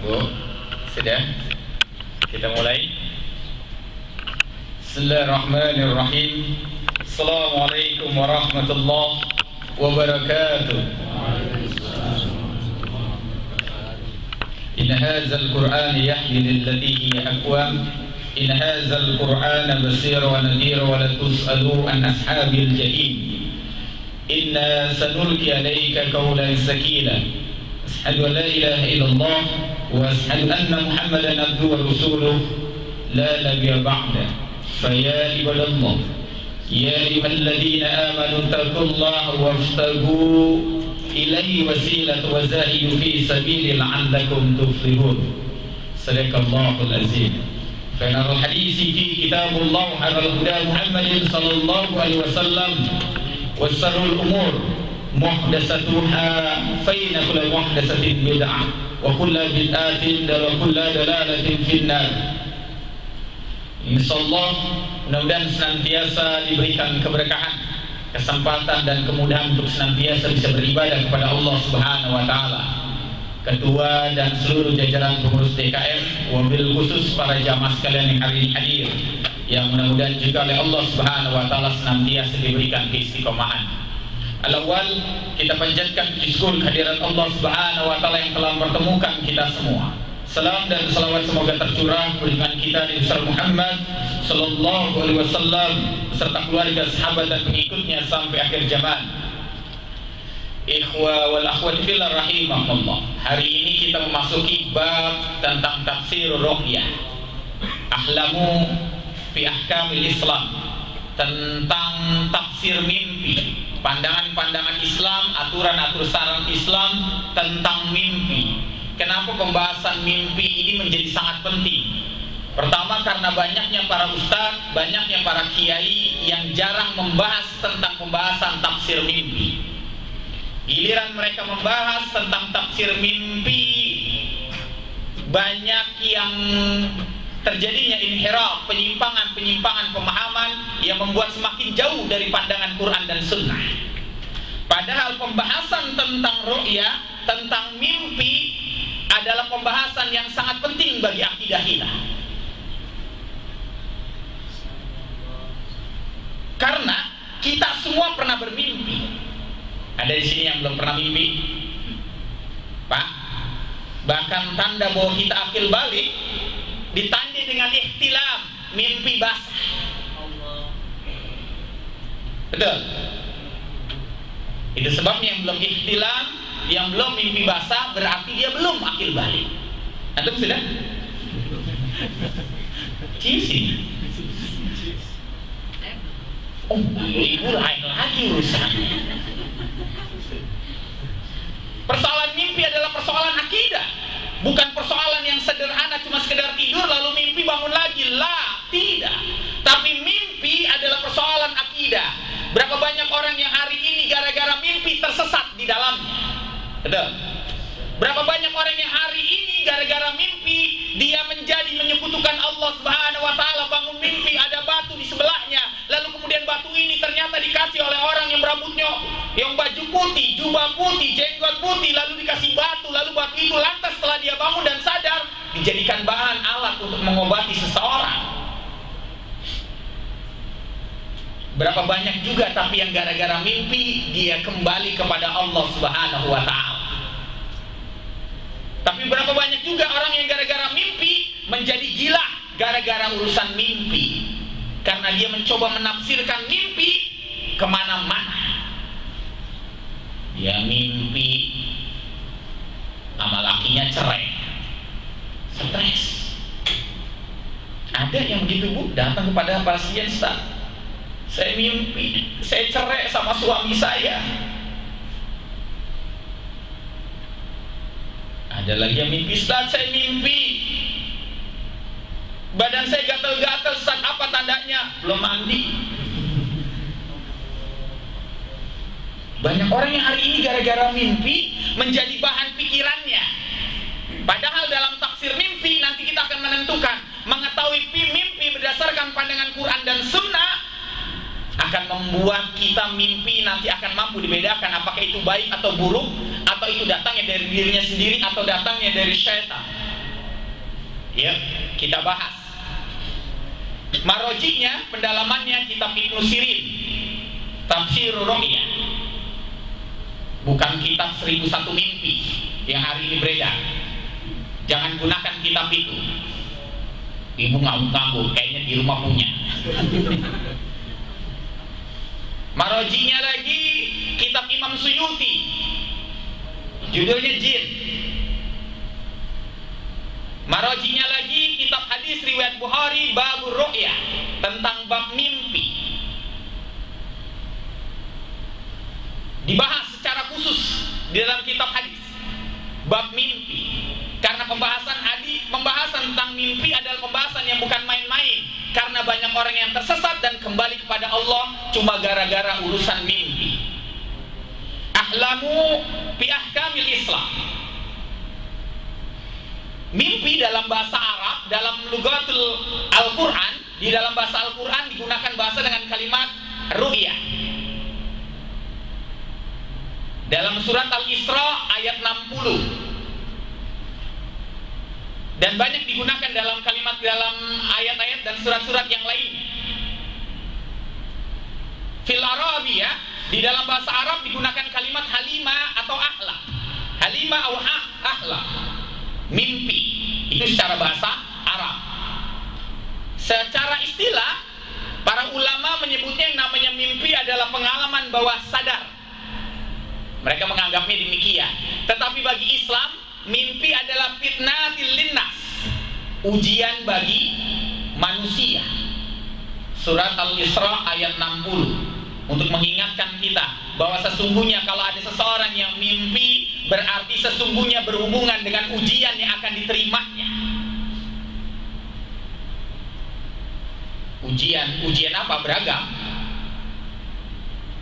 Bu, sudah? Kita mulai. Bismillahirrahmanirrahim. Assalamualaikum warahmatullahi wabarakatuh. Inna hadzal Qur'ana yahdi lillati hiya aqwam. Inna hadzal Qur'ana basira wa nadhira wa la tus'alu an ashabil jahim. Inna sanulqi alayka qawlan sakila. Ashhadu an la ilaha illallah wa ashhadu anna Muhammadan abduhu wa rasuluh la nabiyya ba'da. Faya ibadallah ya ayyuhalladzina amanu taqullaha wabtaghu ilaihi wasilatan wa zahidu fi sabili la'allakum tuflihun. Sadaqallahul azim. Fa inal hadisi fi kitabullah wa huda Muhammadin sallallahu alaihi wasallam wa sarrul umur muhdatsatuha fa inna kulla muhdatsatin bid'ah wa kulla bid'atin wa kulla dalalatin finnar. Insyaallah mudah-mudahan senantiasa diberikan keberkahan, kesempatan dan kemudahan untuk senantiasa bisa beribadah kepada Allah Subhanahu wa taala. Ketua dan seluruh jajaran pengurus DKM, wabil khusus para jamaah sekalian yang hari ini hadir, yang mudah-mudahan juga oleh Allah Subhanahu wa taala senantiasa diberikan keistiqomahan. Al-awwal, kita panjatkan puji syukur kehadirat Allah Subhanahu wa taala yang telah mempertemukan kita semua. Salam dan salawat semoga tercurah dengan kita Nabi Muhammad sallallahu alaihi wasallam beserta keluarga, sahabat dan pengikutnya sampai akhir zaman. Ikhwa wal akhwat fillah rahimahullah. Hari ini kita memasuki bab tentang tafsir ru'yah. Ahlamu fi ahkamil Islam, tentang tafsir mimpi, pandangan-pandangan Islam, aturan-aturan Islam tentang mimpi. Kenapa pembahasan mimpi ini menjadi sangat penting? Pertama, karena banyaknya para ustadz, banyaknya para kiai yang jarang membahas tentang pembahasan tafsir mimpi. Giliran mereka membahas tentang tafsir mimpi, banyak yang terjadinya inhiraf, penyimpangan pemahaman yang membuat semakin jauh dari pandangan Quran dan Sunnah. Padahal pembahasan tentang ru'ya, tentang mimpi adalah pembahasan yang sangat penting bagi akidah kita. Karena kita semua pernah bermimpi. Ada di sini yang belum pernah mimpi? Pak, bahkan tanda bahwa kita akil balik ditandai dengan ihtilam, mimpi basah. Betul? Itu sebabnya yang belum ihtilam, yang belum mimpi basah, berarti dia belum akil balik. Antum sudah? Cici. Oh, ibu lain lagi urusannya. Persoalan mimpi adalah persoalan akidah, bukan persoalan yang sederhana cuma sekedar tidur lalu mimpi bangun lagi. Lah, tidak. Tapi mimpi adalah persoalan akidah. Berapa banyak orang yang hari ini gara-gara mimpi tersesat di dalamnya? Betul. Berapa banyak orang yang hari ini gara-gara mimpi dia menjadi menyekutukan Allah Subhanahu wa taala, bangun mimpi ada batu di sebelahnya, lalu kemudian batu ini ternyata dikasih oleh orang yang rambutnya, yang baju putih, jubah putih, jenggot putih, lalu dikasih batu, lalu batu itu lantas setelah dia bangun dan sadar dijadikan bahan alat untuk mengobati seseorang. Berapa banyak juga tapi yang gara-gara mimpi dia kembali kepada Allah Subhanahu wa taala. Tapi berapa banyak juga orang yang gara-gara mimpi menjadi gila gara-gara urusan mimpi. Karena dia mencoba menafsirkan mimpi kemana-mana. Dia mimpi sama lakinya cerai, stres. Ada yang begitu, Bu, datang kepada pasien, Ustaz, saya mimpi saya cerai sama suami saya. Ada lagi yang mimpi, Ustaz, saya mimpi badan saya gatal-gatal, Ustaz, apa tandanya? Belum mandi. Banyak orang yang hari ini gara-gara mimpi menjadi bahan pikirannya. Padahal dalam tafsir mimpi nanti kita akan menentukan, mengetahui mimpi berdasarkan pandangan Quran dan Sunnah akan membuat kita mimpi nanti akan mampu dibedakan apakah itu baik atau buruk, atau itu datangnya dari dirinya sendiri atau datangnya dari syaitan. Ya, kita bahas. Marojinya, pendalamannya kitab Ibnu Sirin, Tafsirur Ru'ya. Bukan kitab 1001 Mimpi yang hari ini beredar. Jangan gunakan kitab itu. Ibu ngabuk-ngabuk, kayaknya di rumah punya. Marojinya lagi kitab Imam Suyuti, judulnya Jin. Marojinya lagi kitab hadis riwayat Bukhari Babur Ru'ya, tentang bab mimpi. Dibahas secara khusus di dalam kitab hadis bab mimpi. Karena pembahasan tentang mimpi adalah pembahasan yang bukan main-main. Karena banyak orang yang tersesat dan kembali kepada Allah cuma gara-gara urusan mimpi. Ahlamu fi ahkamil Islam. Mimpi dalam bahasa Arab, dalam lugatul Al-Quran, di dalam bahasa Al-Quran digunakan bahasa dengan kalimat ru'ya. Dalam surat Al-Isra ayat 60. Dan banyak digunakan dalam kalimat, dalam ayat-ayat dan surat-surat yang lainnya. Fil Arabiyah, di dalam bahasa Arab digunakan kalimat halima atau ahla. Halima atau ahla, mimpi. Itu secara bahasa Arab. Secara istilah, para ulama menyebutnya yang namanya mimpi adalah pengalaman bawah sadar. Mereka menganggapnya demikian. Tetapi bagi Islam, mimpi adalah fitnatil linnas, ujian bagi manusia. Surat Al-Isra ayat 60, untuk mengingatkan kita bahwa sesungguhnya kalau ada seseorang yang mimpi, berarti sesungguhnya berhubungan dengan ujian yang akan diterimanya. Ujian apa? Beragam.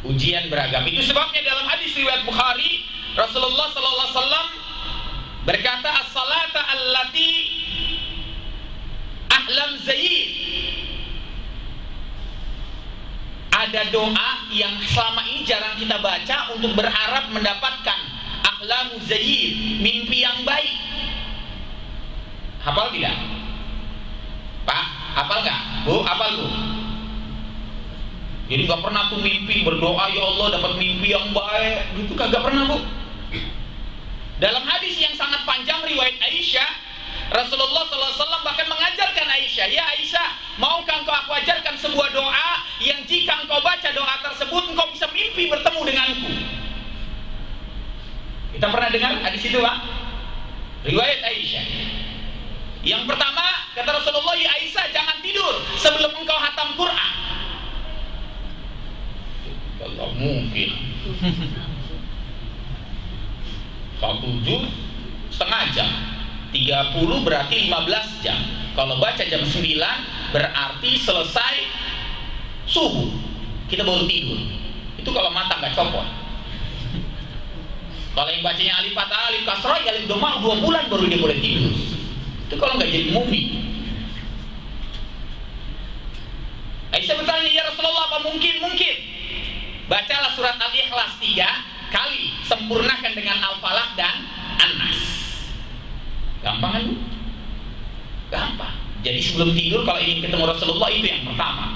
Ujian beragam. Itu sebabnya dalam hadis riwayat Bukhari, Rasulullah sallallahu alaihi wasallam berkata, as-salata allati ahlam zayyid. Ada doa yang selama ini jarang kita baca untuk berharap mendapatkan ahlamu zayyid, mimpi yang baik. Hafal tidak? Pak, hafal nggak? Bu, hafal bu? Jadi nggak pernah tuh mimpi berdoa, ya Allah dapat mimpi yang baik, gitu kagak pernah bu. Dalam hadis yang sangat panjang riwayat Aisyah, Rasulullah SAW bahkan mengajarkan Aisyah, ya Aisyah, maukah engkau aku ajarkan sebuah doa yang jika engkau baca doa tersebut engkau bisa mimpi bertemu denganku. Kita pernah dengar hadis itu pak? Riwayat Aisyah. Yang pertama kata Rasulullah, ya Aisyah jangan tidur sebelum engkau hatam Quran. Kalau mungkin 1 juz setengah jam, 30 berarti 15 jam. Kalau baca jam 9 berarti selesai subuh, kita baru tidur. Itu kalau mata nggak copot. Kalau yang bacanya alif fathah, alif kasrah, alif dhamma 2 bulan baru dia boleh tidur. Itu kalau nggak jadi mumi. Aisyah bertanya, ya Rasulullah apa mungkin? Mungkin. Bacalah surat Al-Ikhlas 3 kali, sempurnakan dengan Al-Falaq dan An-Nas. Gampang kan? Gampang. Jadi sebelum tidur kalau ingin ketemu Rasulullah, itu yang pertama.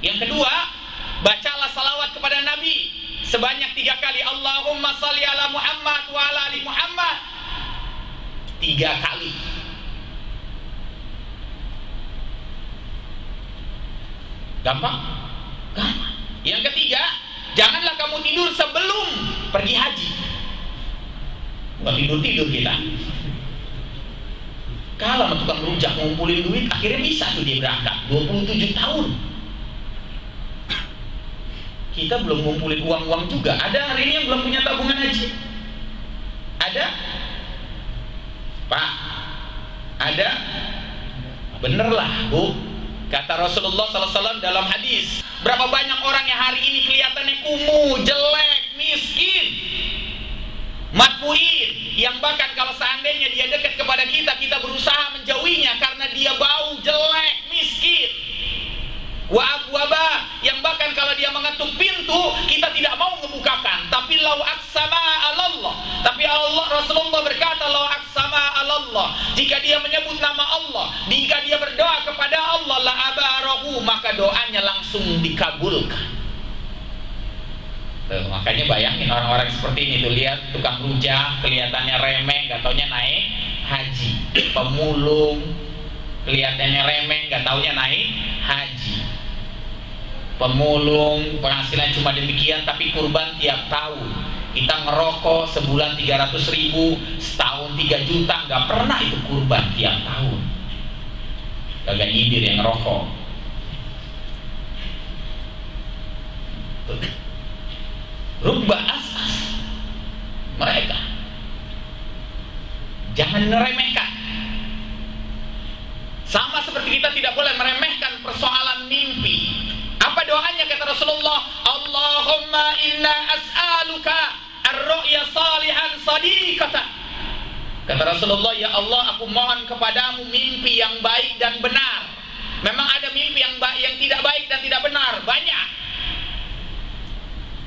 Yang kedua, bacalah salawat kepada Nabi sebanyak 3 kali. Allahumma salli ala Muhammad wa ala ali Muhammad, 3 kali. Gampang? Gampang. Yang ketiga, janganlah kamu tidur sebelum pergi haji. Bukan tidur-tidur kita. Kalau tukang rujak ngumpulin duit, akhirnya bisa tuh dia berangkat 27 tahun. Kita belum ngumpulin uang-uang juga. Ada hari ini yang belum punya tabungan haji? Ada? Pak, ada? Bener lah bu. Kata Rasulullah SAW dalam hadis, berapa banyak orang yang hari ini kelihatannya kumuh, jelek, miskin, matfuin, yang bahkan kalau seandainya dia dekat kepada kita, kita berusaha menjauhinya karena dia bau, jelek, miskin. Wa abwaba, yang bahkan kalau dia mengetuk pintu kita tidak mau membukakan. Tapi lau aksama alallah, tapi Allah, Rasulullah berkata lau aksama alallah, Allah, jika dia menyebut nama Allah, jika dia berdoa kepada Allah, la abarahu, maka doanya langsung dikabulkan. Tuh, makanya bayangin orang-orang seperti ini tuh, lihat tukang rujak kelihatannya remeh, gak taunya naik haji. Pemulung kelihatannya remeh, gak taunya naik haji. Pemulung penghasilan cuma demikian tapi kurban tiap tahun. Kita ngerokok sebulan 300.000, setahun 3 juta, gak pernah itu kurban tiap tahun. Kagak nyindir yang ngerokok. Tuh. Rubba asas mereka. Jangan meremehkan. Sama seperti kita tidak boleh meremehkan persoalan mimpi. Apa doanya kata Rasulullah? Allahumma inna as'aluka ar-ru'ya salihan sadiqatan. Kata Rasulullah, ya Allah, aku mohon kepadamu mimpi yang baik dan benar. Memang ada mimpi yang baik, yang tidak baik dan tidak benar, banyak.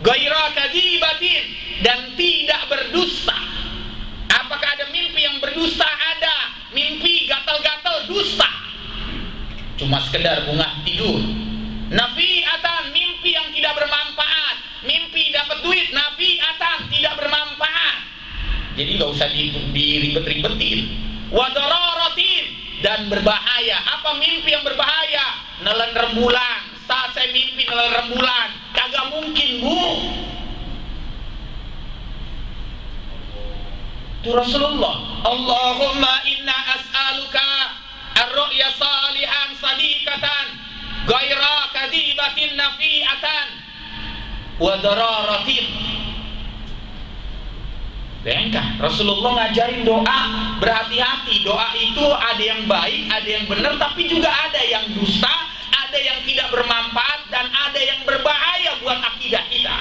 Ghaira kadibatin, dan tidak berdusta. Apakah ada mimpi yang berdusta? Ada. Mimpi gatal-gatal dusta, cuma sekedar bungah tidur. Nafi'atan, mimpi yang tidak bermanfaat. Mimpi dapat duit, nafi'atan, tidak bermanfaat. Jadi gak usah diribet-ribetin. Wadararatin, dan berbahaya. Apa mimpi yang berbahaya? Nelen rembulan. Saat saya mimpi nelen rembulan, kagak mungkin, Bu. Itu Rasulullah. Allahumma inna as'aluka ar-ru'ya salihan sadiqatan ghaira kadibatin nafi'atan wa dararatin. Bayangkan, Rasulullah ngajarin doa, berhati-hati. Doa itu ada yang baik, ada yang benar, tapi juga ada yang dusta, ada yang tidak bermanfaat, dan ada yang berbahaya buat akidah kita.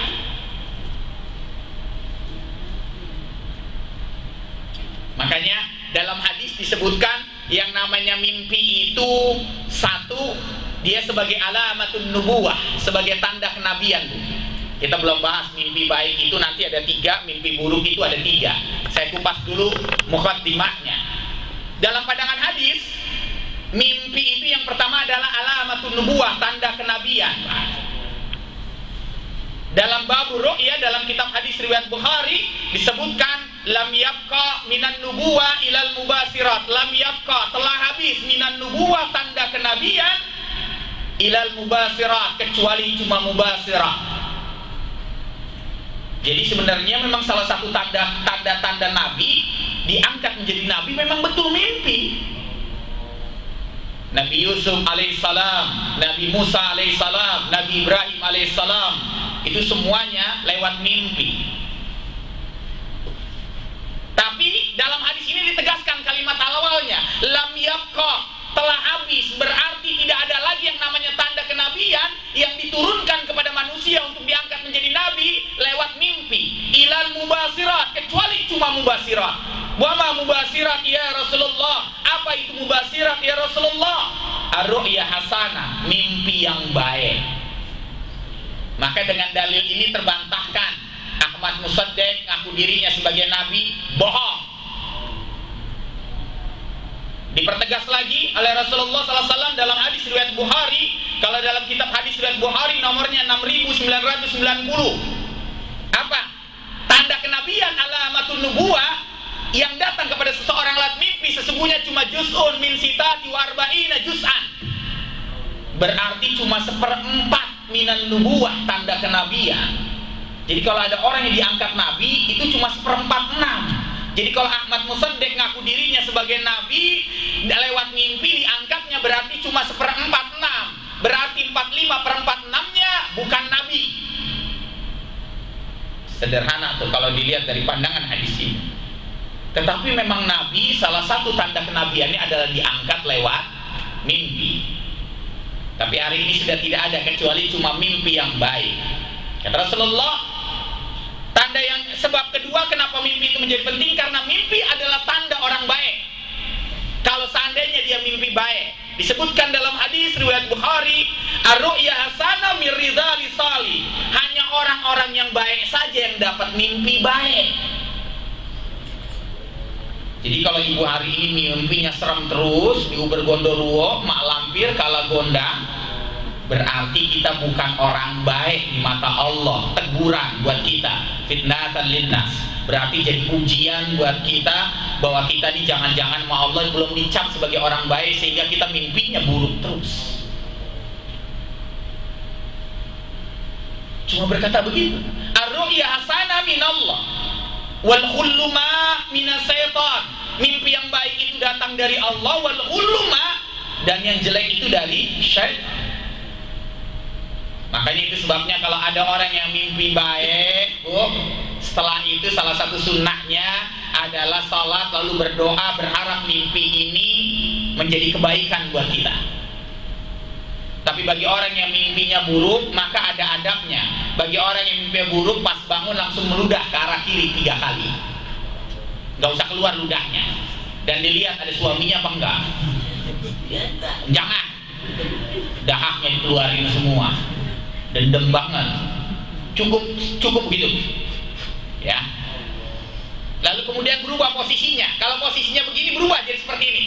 Makanya dalam hadis disebutkan yang namanya mimpi itu satu, dia sebagai alamatun nubuwah, sebagai tanda kenabian. Kita belum bahas mimpi baik itu nanti ada 3, mimpi buruk itu ada 3. Saya kupas dulu muqaddimahnya. Dalam pandangan hadis, mimpi itu yang pertama adalah alamatun nubuwah, tanda kenabian. Dalam bab ru'ya, dalam kitab hadis riwayat Bukhari disebutkan lam yabqa minan nubuwah ilal mubasirat. Lam yabqa, telah habis, minan nubuwah, tanda kenabian, ilal mubasirat, kecuali cuma mubasirat. Jadi sebenarnya memang salah satu tanda-tanda Nabi diangkat menjadi Nabi memang betul mimpi. Nabi Yusuf alaihissalam, Nabi Musa alaihissalam, Nabi Ibrahim alaihissalam, itu semuanya lewat mimpi. Tapi dalam hadis ini ditegaskan kalimat awalnya, lam yabqa, telah habis, berarti tidak ada lagi yang namanya tanda kenabian yang diturunkan kepada manusia untuk diangkat menjadi nabi lewat mimpi. Ilal mubasirat, kecuali cuma mubasirat. Wa ma mubasirat ya Rasulullah? Apa itu mubasirat ya Rasulullah? Ar-ru'ya hasanah, mimpi yang baik. Maka dengan dalil ini terbantahkan Ahmad Musaddiq ngaku dirinya sebagai nabi, bohong. Dipertegas lagi oleh Rasulullah SAW dalam hadis riwayat Bukhari. Kalau dalam kitab hadis riwayat Bukhari nomornya 6990. Apa? Tanda kenabian alamatun nubuwah yang datang kepada seseorang lewat mimpi sesungguhnya cuma juz'un min sitati wa arba'ina juz'an. Berarti cuma 1/4 minan nubuwah, tanda kenabian. Jadi kalau ada orang yang diangkat nabi itu cuma 1/4/6. Jadi kalau Ahmad Musaddiq ngaku dirinya sebagai nabi lewat mimpi diangkatnya berarti cuma 1/4/6. Berarti 45/4/6-nya bukan nabi. Sederhana tuh kalau dilihat dari pandangan hadis ini. Tetapi memang nabi, salah satu tanda kenabiannya adalah diangkat lewat mimpi. Tapi hari ini sudah tidak ada kecuali cuma mimpi yang baik. Kata Rasulullah, tanda yang sebab kedua kenapa mimpi itu menjadi penting, karena mimpi adalah tanda orang baik. Kalau seandainya dia mimpi baik, disebutkan dalam hadis riwayat Bukhari, ar-ru'ya hasanah min ridhali salih. Hanya orang-orang yang baik saja yang dapat mimpi baik. Jadi kalau ibu hari ini mimpinya serem terus, diuber gondoruo, mak lampir, kala gondang, berarti kita bukan orang baik di mata Allah. Teguran buat kita, fitnatan linnas, berarti jadi ujian buat kita bahwa kita ini jangan-jangan sama Allah belum dicap sebagai orang baik sehingga kita mimpinya buruk terus. Cuma berkata begitu, ar-ru'ya hasanah minallah wal khuluma minas syaitan. Mimpi yang baik itu datang dari Allah, wal khuluma, dan yang jelek itu dari syaitan. Makanya itu sebabnya kalau ada orang yang mimpi baik, setelah itu salah satu sunnahnya adalah salat lalu berdoa berharap mimpi ini menjadi kebaikan buat kita. Tapi bagi orang yang mimpinya buruk, maka ada adabnya. Bagi orang yang mimpinya buruk, pas bangun langsung meludah ke arah kiri 3 kali. Gak usah keluar ludahnya. Dan dilihat ada suaminya apa enggak. Jangan. Dahaknya dikeluarin semua. Dendam banget. Cukup begitu. Ya. Lalu kemudian berubah posisinya. Kalau posisinya begini, berubah jadi seperti ini.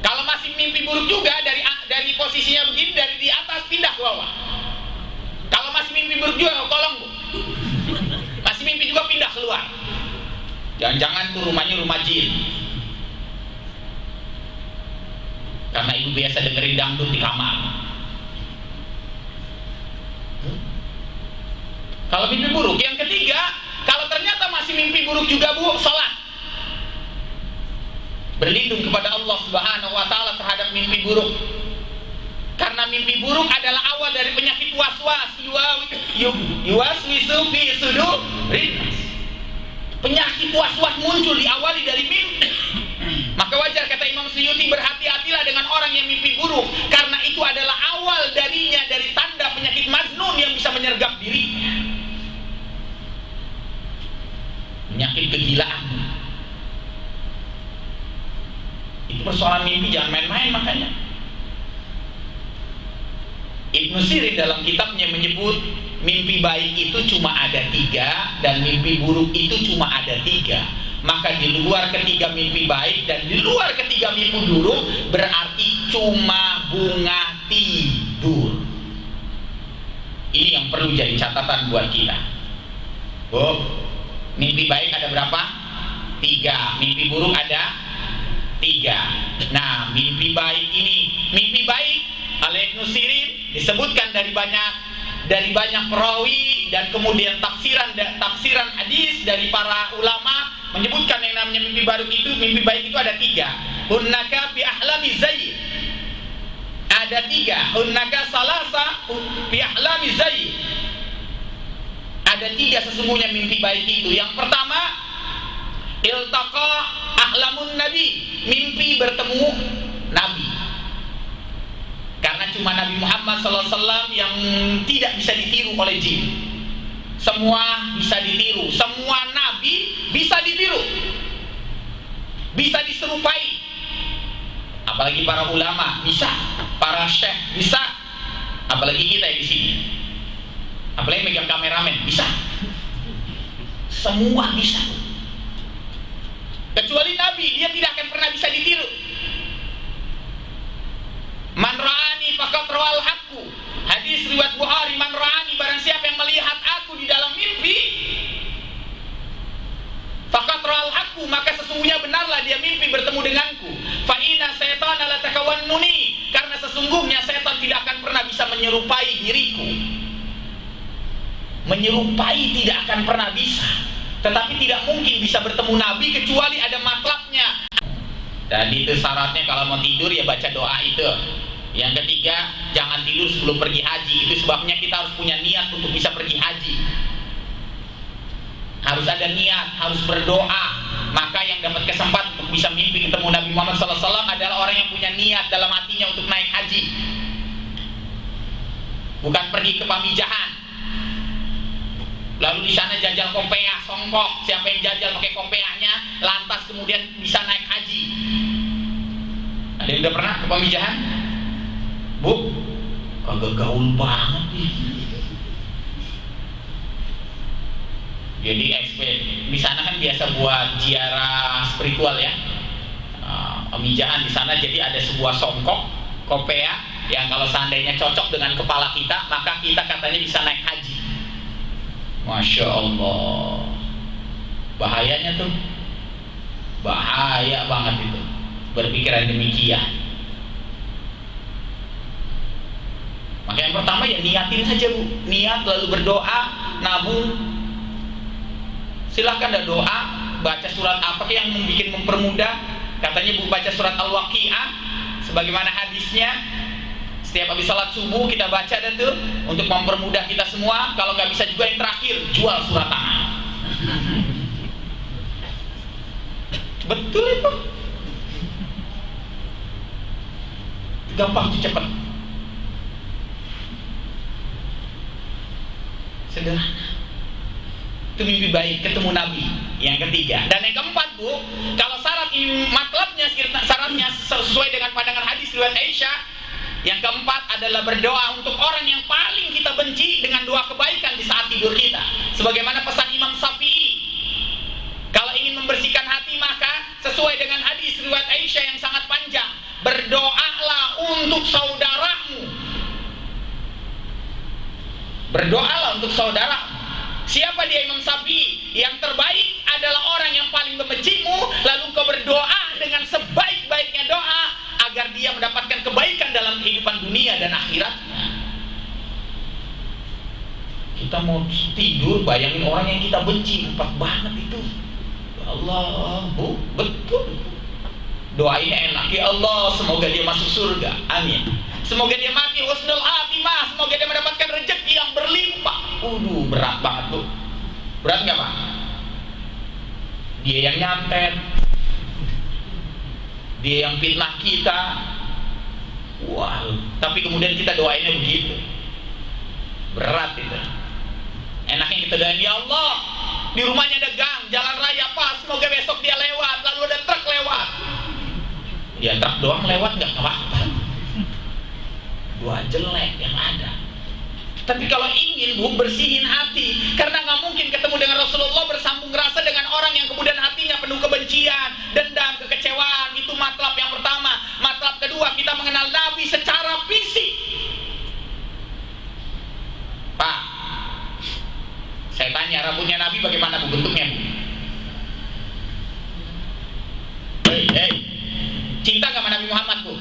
Kalau masih mimpi buruk juga, dari posisinya begini, dari di atas pindah ke bawah. Kalau masih mimpi buruk juga, kolong bu. Masih mimpi juga, pindah keluar. Jangan-jangan tuh rumahnya rumah jin. Karena ibu biasa dengerin dangdut di kamar. Kalau mimpi buruk. Yang ketiga, kalau ternyata masih mimpi buruk juga bu, sholat. Berlindung kepada Allah Subhanahu wa ta'ala terhadap mimpi buruk. Karena mimpi buruk adalah awal dari penyakit waswas, yuwaswisu fi sudurin. Penyakit waswas muncul diawali dari mimpi. Maka wajar kata Imam Suyuti, berhati-hatilah dengan orang yang mimpi buruk, karena itu adalah awal darinya, dari tanda penyakit majnun yang bisa menyergap dirinya. Penyakit kegilaan. Itu persoalan mimpi, jangan main-main. Makanya Ibnu Sirin dalam kitabnya menyebut mimpi baik itu cuma ada 3 dan mimpi buruk itu cuma ada 3. Maka di luar ketiga mimpi baik dan di luar ketiga mimpi buruk berarti cuma bunga tidur. Ini yang perlu jadi catatan buat kita. Mimpi baik ada berapa? 3. Mimpi buruk ada 3. Nah, mimpi baik ini, mimpi baik oleh Ibnu Sirin disebutkan dari banyak perawi, dan kemudian tafsiran hadis dari para ulama menyebutkan yang namanya mimpi baik itu ada 3. Hunnaka bi ahlami zayd. Ada 3. Hunnaka salasa bi ahlami zayd. Ada 3 sesungguhnya mimpi baik itu. Yang pertama, iltaqa ahlamun nabi, mimpi bertemu nabi. Karena cuma Nabi Muhammad SAW yang tidak bisa ditiru oleh jin. Semua bisa ditiru, semua nabi bisa ditiru, bisa diserupai. Apalagi para ulama bisa, para syekh bisa, apalagi kita yang di sini. Apalagi megang kameramen bisa. Semua bisa. Kecuali Nabi, dia tidak akan pernah bisa ditiru. Man ra'ani faqad rawal haqqu. Hadis riwayat Bukhari, man ra'ani, barang siapa yang melihat aku di dalam mimpi, faqad rawal haqqu, maka sesungguhnya benarlah dia mimpi bertemu denganku. Fa inna syaitana la takawannuni, karena sesungguhnya setan tidak akan pernah bisa menyerupai diriku. Menyerupai tidak akan pernah bisa. Tetapi tidak mungkin bisa bertemu Nabi kecuali ada matlabnya. Dan itu syaratnya kalau mau tidur ya baca doa itu. Yang ketiga, jangan tidur sebelum pergi haji. Itu sebabnya kita harus punya niat untuk bisa pergi haji. Harus ada niat, harus berdoa. Maka yang dapat kesempatan untuk bisa mimpi ketemu Nabi Muhammad SAW adalah orang yang punya niat dalam hatinya untuk naik haji. Bukan pergi ke Pamijahan lalu di sana jajal kopiah, songkok. Siapa yang jajal pakai kopiahnya, lantas kemudian bisa naik haji. Ada yang udah pernah ke Pamijahan? Bu, kagak gaul banget nih. Jadi di sana kan biasa buat ziarah spiritual ya, pemijahan di sana. Jadi ada sebuah songkok kopea yang kalau seandainya cocok dengan kepala kita, maka kita katanya bisa naik haji. Masya Allah, bahayanya tuh, bahaya banget itu berpikiran demikian. Maka yang pertama ya niatin saja Bu, niat lalu berdoa, nabung. Silahkan ada doa, baca surat apa yang mempermudah. Katanya Bu baca surat Al-Waqi'ah, sebagaimana hadisnya. Setiap habis salat subuh kita baca dan tuh untuk mempermudah kita semua. Kalau nggak bisa juga yang terakhir, jual surat tanah. Betul itu. Gampang tuh, cepat. Sederhana. Itu mimpi baik, ketemu Nabi. Yang ketiga. Dan yang keempat Bu, kalau syarat ini matlabnya, syaratnya sesuai dengan pandangan hadis riwayat Aisyah. Yang keempat adalah berdoa untuk orang yang paling kita benci dengan doa kebaikan di saat tidur kita. Sebagaimana pesan Imam Syafi'i, kalau ingin membersihkan hati maka sesuai dengan hadis riwayat Aisyah yang sangat panjang, berdoalah untuk saudaramu. Berdoalah untuk saudaramu. Siapa dia Imam Syafi'i? Yang terbaik adalah orang yang paling membencimu, lalu kau berdoa dengan sebaik-baiknya doa agar dia mendapatkan kebaikan dalam kehidupan dunia dan akhiratnya. Kita mau tidur, bayangin orang yang kita benci, empat banget itu. Allah, Bu, betul. Doainnya enak, ya Allah, semoga dia masuk surga, amin. Semoga dia mati husnul khatimah, semoga dia mendapatkan rezeki yang berlimpah. Berat banget Bu. Berat nggak Pak? Dia yang nyantet, dia yang fitnah kita. Wow. Tapi kemudian kita doainnya begitu. Berat itu. Enaknya kita doain, ya Allah, di rumahnya ada gang, jalan raya pas, semoga besok dia lewat, lalu ada truk lewat. Ya truk doang lewat nggak apa-apa. Doa jelek yang ada. Tapi kalau ingin Bu bersihin hati, karena nggak mungkin ketemu dengan Rasulullah bersambung rasa dengan orang yang kemudian hatinya penuh kebencian, dendam, kekecewaan. Itu matlab yang pertama. Matlab kedua, kita mengenal Nabi secara fisik. Pak, saya tanya, rambutnya Nabi bagaimana Bu bentuknya Bu? Hei, cinta nggak sama Nabi Muhammad Bu?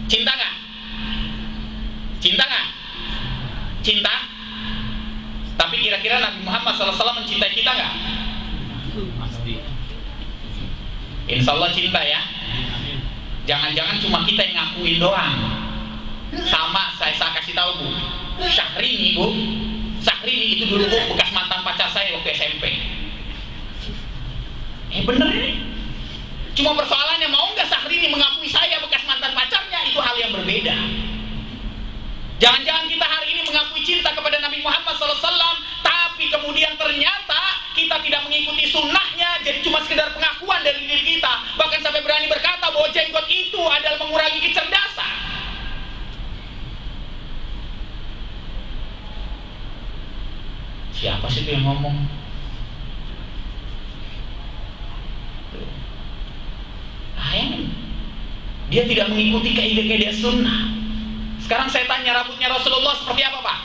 Cinta nggak? Cinta nggak? Cinta. Tapi kira-kira Nabi Muhammad SAW mencintai kita nggak? Pasti. Insya Allah cinta ya. Jangan-jangan cuma kita yang ngakuin doang. Sama saya kasih tahu Bu, Syahrini Bu, Syahrini itu dulu Bu bekas mantan pacar saya waktu SMP. Bener ini. Cuma persoalannya mau nggak Syahrini mengakui saya bekas mantan pacarnya, itu hal yang berbeda. Jangan-jangan kita hari ini mengakui cinta kepada Nabi Muhammad SAW, tapi kemudian ternyata kita tidak mengikuti sunnahnya, jadi cuma sekedar pengakuan dari diri kita. Bahkan sampai berani berkata bahwa jenggot itu adalah mengurangi kecerdasan. Siapa sih itu yang ngomong? Dia tidak mengikuti kaidah-kaidah sunnah. Sekarang saya tanya, rambutnya Rasulullah seperti apa Pak?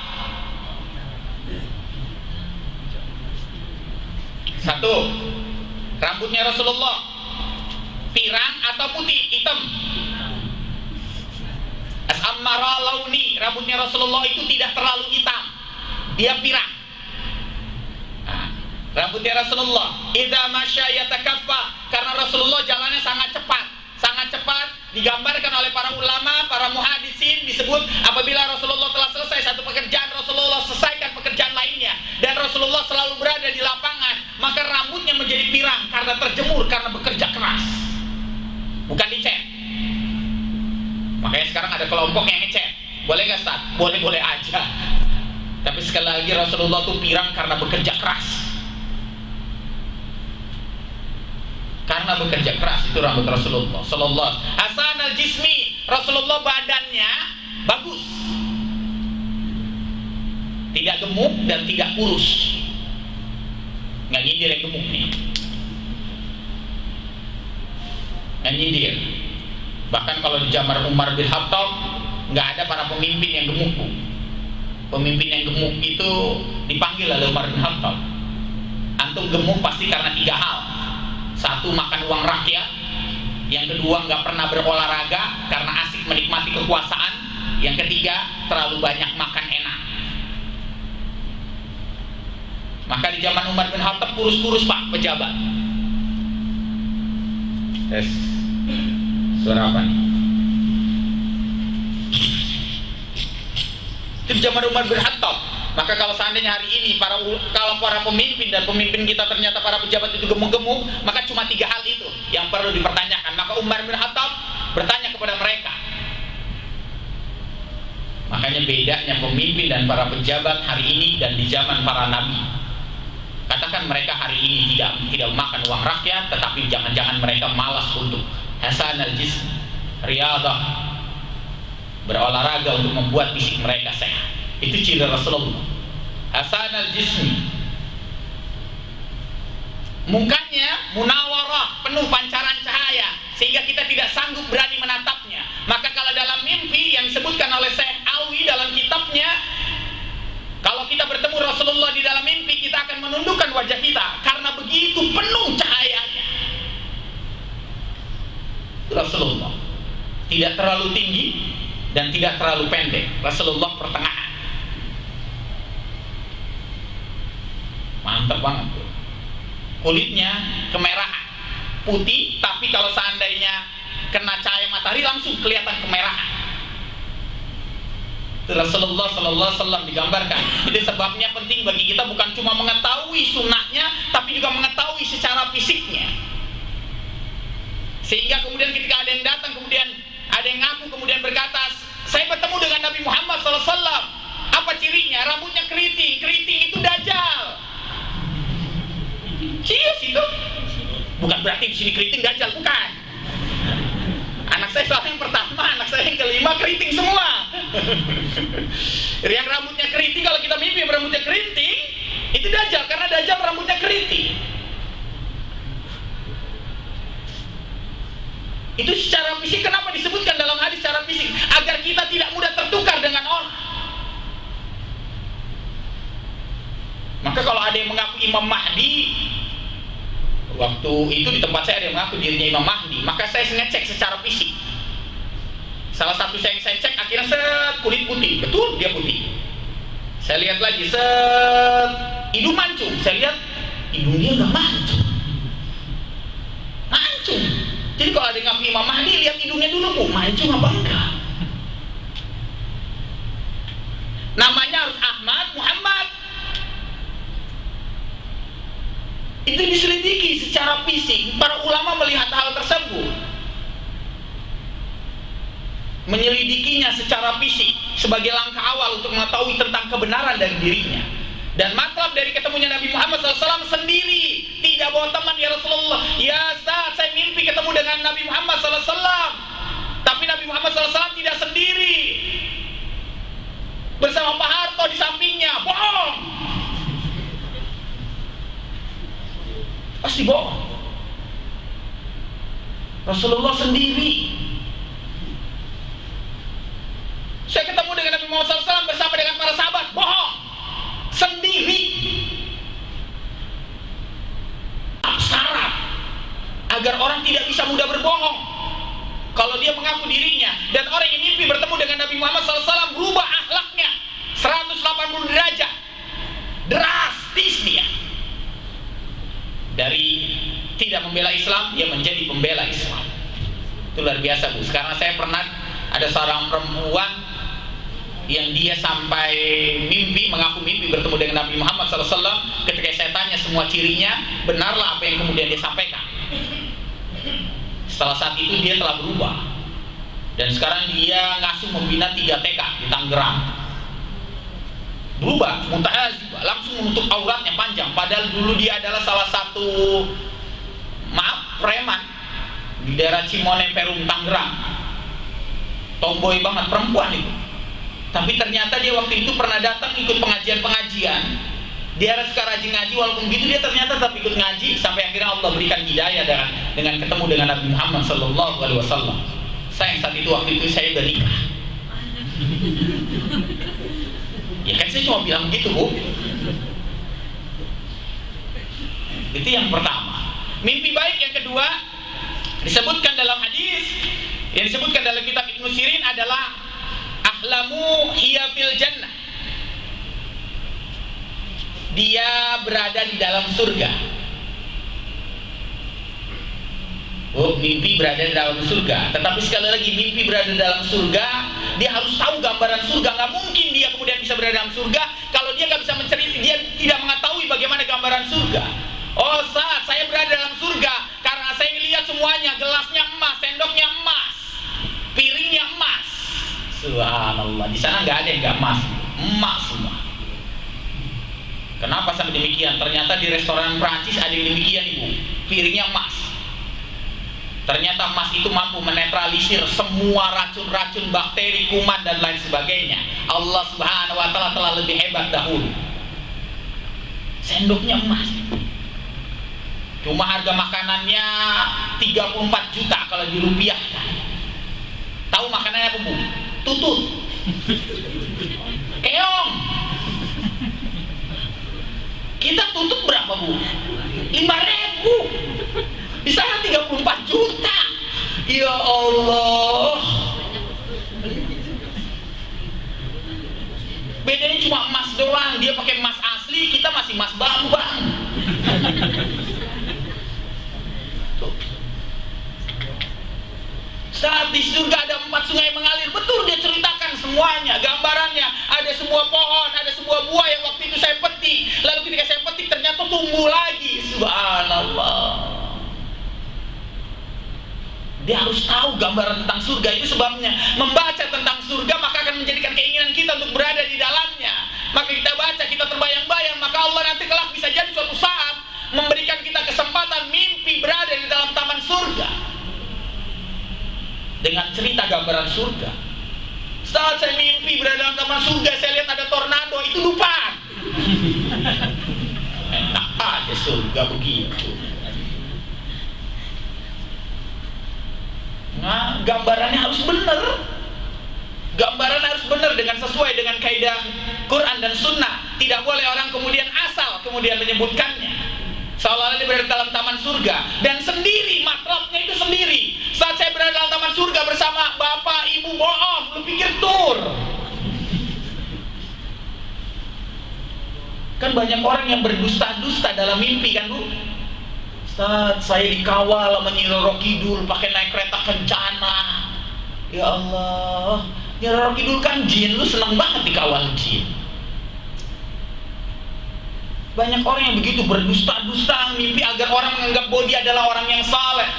Satu, rambutnya Rasulullah pirang atau putih, hitam? As-ammara launi, rambutnya Rasulullah itu tidak terlalu hitam, dia pirang. Rambutnya Rasulullah idza masya yatakaffa, karena Rasulullah jalannya sangat cepat. Sangat cepat, digambarkan oleh para ulama, para muhadisin, disebut apabila Rasulullah telah selesai satu pekerjaan, Rasulullah selesaikan pekerjaan lainnya, dan Rasulullah selalu berada di lapangan, maka rambutnya menjadi pirang karena terjemur, karena bekerja keras, bukan dicet. Makanya sekarang ada kelompok yang ngecet. Boleh gak Ustaz? Boleh-boleh aja. Tapi sekali lagi Rasulullah itu pirang karena bekerja keras. Karena bekerja keras itu rambut Rasulullah Sallallahu Hasan al-Jismi, Rasulullah badannya bagus, tidak gemuk dan tidak kurus. nggak nyindir yang gemuk nih, nggak nyindir. Bahkan kalau di zaman Umar bin Khattab nggak ada para pemimpin yang gemuk. Pemimpin yang gemuk itu dipanggil oleh Umar bin Khattab. Antum gemuk pasti karena 3 hal. 1, makan uang rakyat. Yang kedua, nggak pernah berolahraga karena asik menikmati kekuasaan. Yang ketiga, terlalu banyak makan enak. Maka di zaman Umar bin Khattab kurus-kurus pak pejabat. Tes suara apa nih? Itu di zaman Umar bin Khattab. Maka kalau seandainya hari ini kalau para pemimpin dan pemimpin kita ternyata para pejabat itu gemuk-gemuk, maka cuma 3 hal itu yang perlu dipertanyakan. Maka Umar bin Khattab bertanya kepada mereka. Makanya bedanya pemimpin dan para pejabat hari ini dan di zaman para nabi. Katakan mereka hari ini tidak makan uang rakyat, tetapi jangan-jangan mereka malas untuk hasan al-jism, riyadah, berolahraga untuk membuat fisik mereka sehat. Itu ciri Rasulullah. Hasan al-jismi, mukanya munawarah, penuh pancaran cahaya, sehingga kita tidak sanggup berani menatapnya. Maka kalau dalam mimpi yang disebutkan oleh Syekh Alwi dalam kitabnya, kalau kita bertemu Rasulullah di dalam mimpi, kita akan menundukkan wajah kita karena begitu penuh cahayanya. Rasulullah tidak terlalu tinggi dan tidak terlalu pendek. Rasulullah pertengahan. Mantap banget tuh. Kulitnya kemerahan, putih, tapi kalau seandainya kena cahaya matahari langsung kelihatan kemerahan. Rasulullah Sallallahu Alaihi Wasallam digambarkan. Jadi sebabnya penting bagi kita bukan cuma mengetahui sunnahnya, tapi juga mengetahui secara fisiknya. Sehingga kemudian ketika ada yang datang, kemudian ada yang ngaku, kemudian berkata, saya bertemu dengan Nabi Muhammad Sallallahu Alaihi Wasallam. Apa cirinya? Rambutnya keriting. Keriting itu dajjal. Cius itu. Bukan berarti di sini keriting dajjal, bukan. Anak saya soalnya yang pertama, anak saya yang kelima keriting semua. Yang rambutnya keriting, kalau kita mimpi rambutnya keriting, itu dajjal, karena dajjal rambutnya keriting. Itu secara fisik. Kenapa disebutkan dalam hadis secara fisik? Agar kita tidak mudah tertukar dengan orang. Maka kalau ada yang mengaku Imam Mahdi, waktu itu di tempat saya ada yang mengaku dirinya Imam Mahdi, maka saya ngecek secara fisik. Salah satu yang saya cek, akhirnya kulit putih, betul dia putih. Saya lihat lagi, hidung mancung, saya lihat hidung dia nggak mancung. Jadi kalau ada yang ngaku Imam Mahdi, lihat hidungnya dulu, mancung apa enggak. Namanya harus Ahmad Muhammad. Itu diselidiki secara fisik. Para ulama melihat hal tersebut, menyelidikinya secara fisik sebagai langkah awal untuk mengetahui tentang kebenaran dari dirinya. Dan matlab dari ketemunya Nabi Muhammad SAW sendiri, tidak bawa teman. Ya Rasulullah, ya Ustaz, saya mimpi ketemu dengan Nabi Muhammad SAW. Tapi Nabi Muhammad SAW tidak sendiri, bersama Pak Harto di sampingnya. Bohong, pasti bohong. Rasulullah sendiri. Saya ketemu dengan Nabi Muhammad SAW bersama dengan para sahabat. Bohong, sendiri. Syarat agar orang tidak bisa mudah berbohong kalau dia mengaku dirinya. Dan orang yang mimpi bertemu dengan Nabi Muhammad SAW berubah akhlaknya 180 derajat, drastis dia. Dari tidak membela Islam, dia menjadi pembela Islam. Itu luar biasa, Bu. Sekarang saya pernah ada seorang perempuan yang dia sampai mengaku mimpi bertemu dengan Nabi Muhammad SAW. Ketika saya tanya semua cirinya, benarlah apa yang kemudian dia sampaikan. Setelah saat itu dia telah berubah, dan sekarang dia ngasuh membina 3 TK di Tangerang. Berubah, muntahazib, langsung menutup auratnya panjang. Padahal dulu dia adalah salah satu preman di daerah Cimone, Perum, Tangerang. Tomboy banget perempuan itu. Tapi ternyata dia waktu itu pernah datang ikut pengajian-pengajian. Dia suka rajin ngaji, walaupun gitu dia ternyata tetap ikut ngaji sampai akhirnya Allah berikan hidayah dengan ketemu dengan Nabi Muhammad SAW. Sayang saat itu, waktu itu saya udah nikah. Ya kan saya cuma bilang gitu, Bu. Itu yang pertama. Mimpi baik yang kedua disebutkan dalam hadis, yang disebutkan dalam kitab Ibnu Sirin adalah ahlamu hiya fil jannah. Dia berada di dalam surga. Oh, mimpi berada di dalam surga. Tetapi sekali lagi, mimpi berada di dalam surga, dia harus tahu gambaran surga. Nggak mungkin dia kemudian bisa berada dalam surga kalau dia nggak bisa menceritakan, dia tidak mengetahui bagaimana gambaran surga. Oh, saat saya berada dalam surga karena saya melihat semuanya, gelasnya emas, sendoknya emas, piringnya emas. Subhanallah, di sana nggak ada yang nggak emas, emas semua. Kenapa sampai demikian? Ternyata di restoran Prancis ada yang demikian, Ibu. Piringnya emas. Ternyata emas itu mampu menetralisir semua racun-racun, bakteri, kuman dan lain sebagainya. Allah Subhanahu wa taala telah lebih hebat dahulu. Sendoknya emas. Cuma harga makanannya 34 juta kalau dirupiahkan. Tahu makanannya apa, Bu? Tutut. Keong. Kita tutup berapa, Bu? 5.000. Di sana 34 juta. Ya Allah. Bedanya cuma emas doang. Dia pakai emas asli, kita masih emas bambang. Saat di surga ada 4 sungai mengalir. Betul, dia ceritakan semuanya, gambarannya. Ada sebuah pohon, ada sebuah buah yang waktu itu saya petik. Lalu ketika saya petik ternyata tumbuh lagi. Subhanallah. Dia harus tahu gambaran tentang surga. Itu sebabnya membaca tentang surga maka akan menjadikan keinginan kita untuk berada di dalamnya. Maka kita baca, kita terbayang-bayang, maka Allah nanti kelak bisa jadi suatu saat memberikan kita kesempatan mimpi berada di dalam taman surga dengan cerita gambaran surga. Saat saya mimpi berada dalam taman surga, saya lihat ada tornado, itu lupa. Enak aja surga begitu. Nah, gambarannya harus benar. Gambaran harus benar dengan sesuai dengan kaidah Quran dan Sunnah. Tidak boleh orang kemudian asal kemudian menyebutkannya seolah-olah dia berada dalam taman surga dan sendiri, matlabnya itu sendiri. Saat saya berada dalam taman surga bersama bapak, ibu, bohong, lu pikir tur. Kan banyak orang yang berdusta-dusta dalam mimpi kan, Bu. Saat saya dikawal sama Nyi Roro Kidul pakai naik kereta kencana. Ya Allah, Nyi Roro Kidul kan jin, lu seneng banget dikawal jin. Banyak orang yang begitu berdusta-dusta mimpi agar orang menganggap bahwa dia adalah orang yang saleh.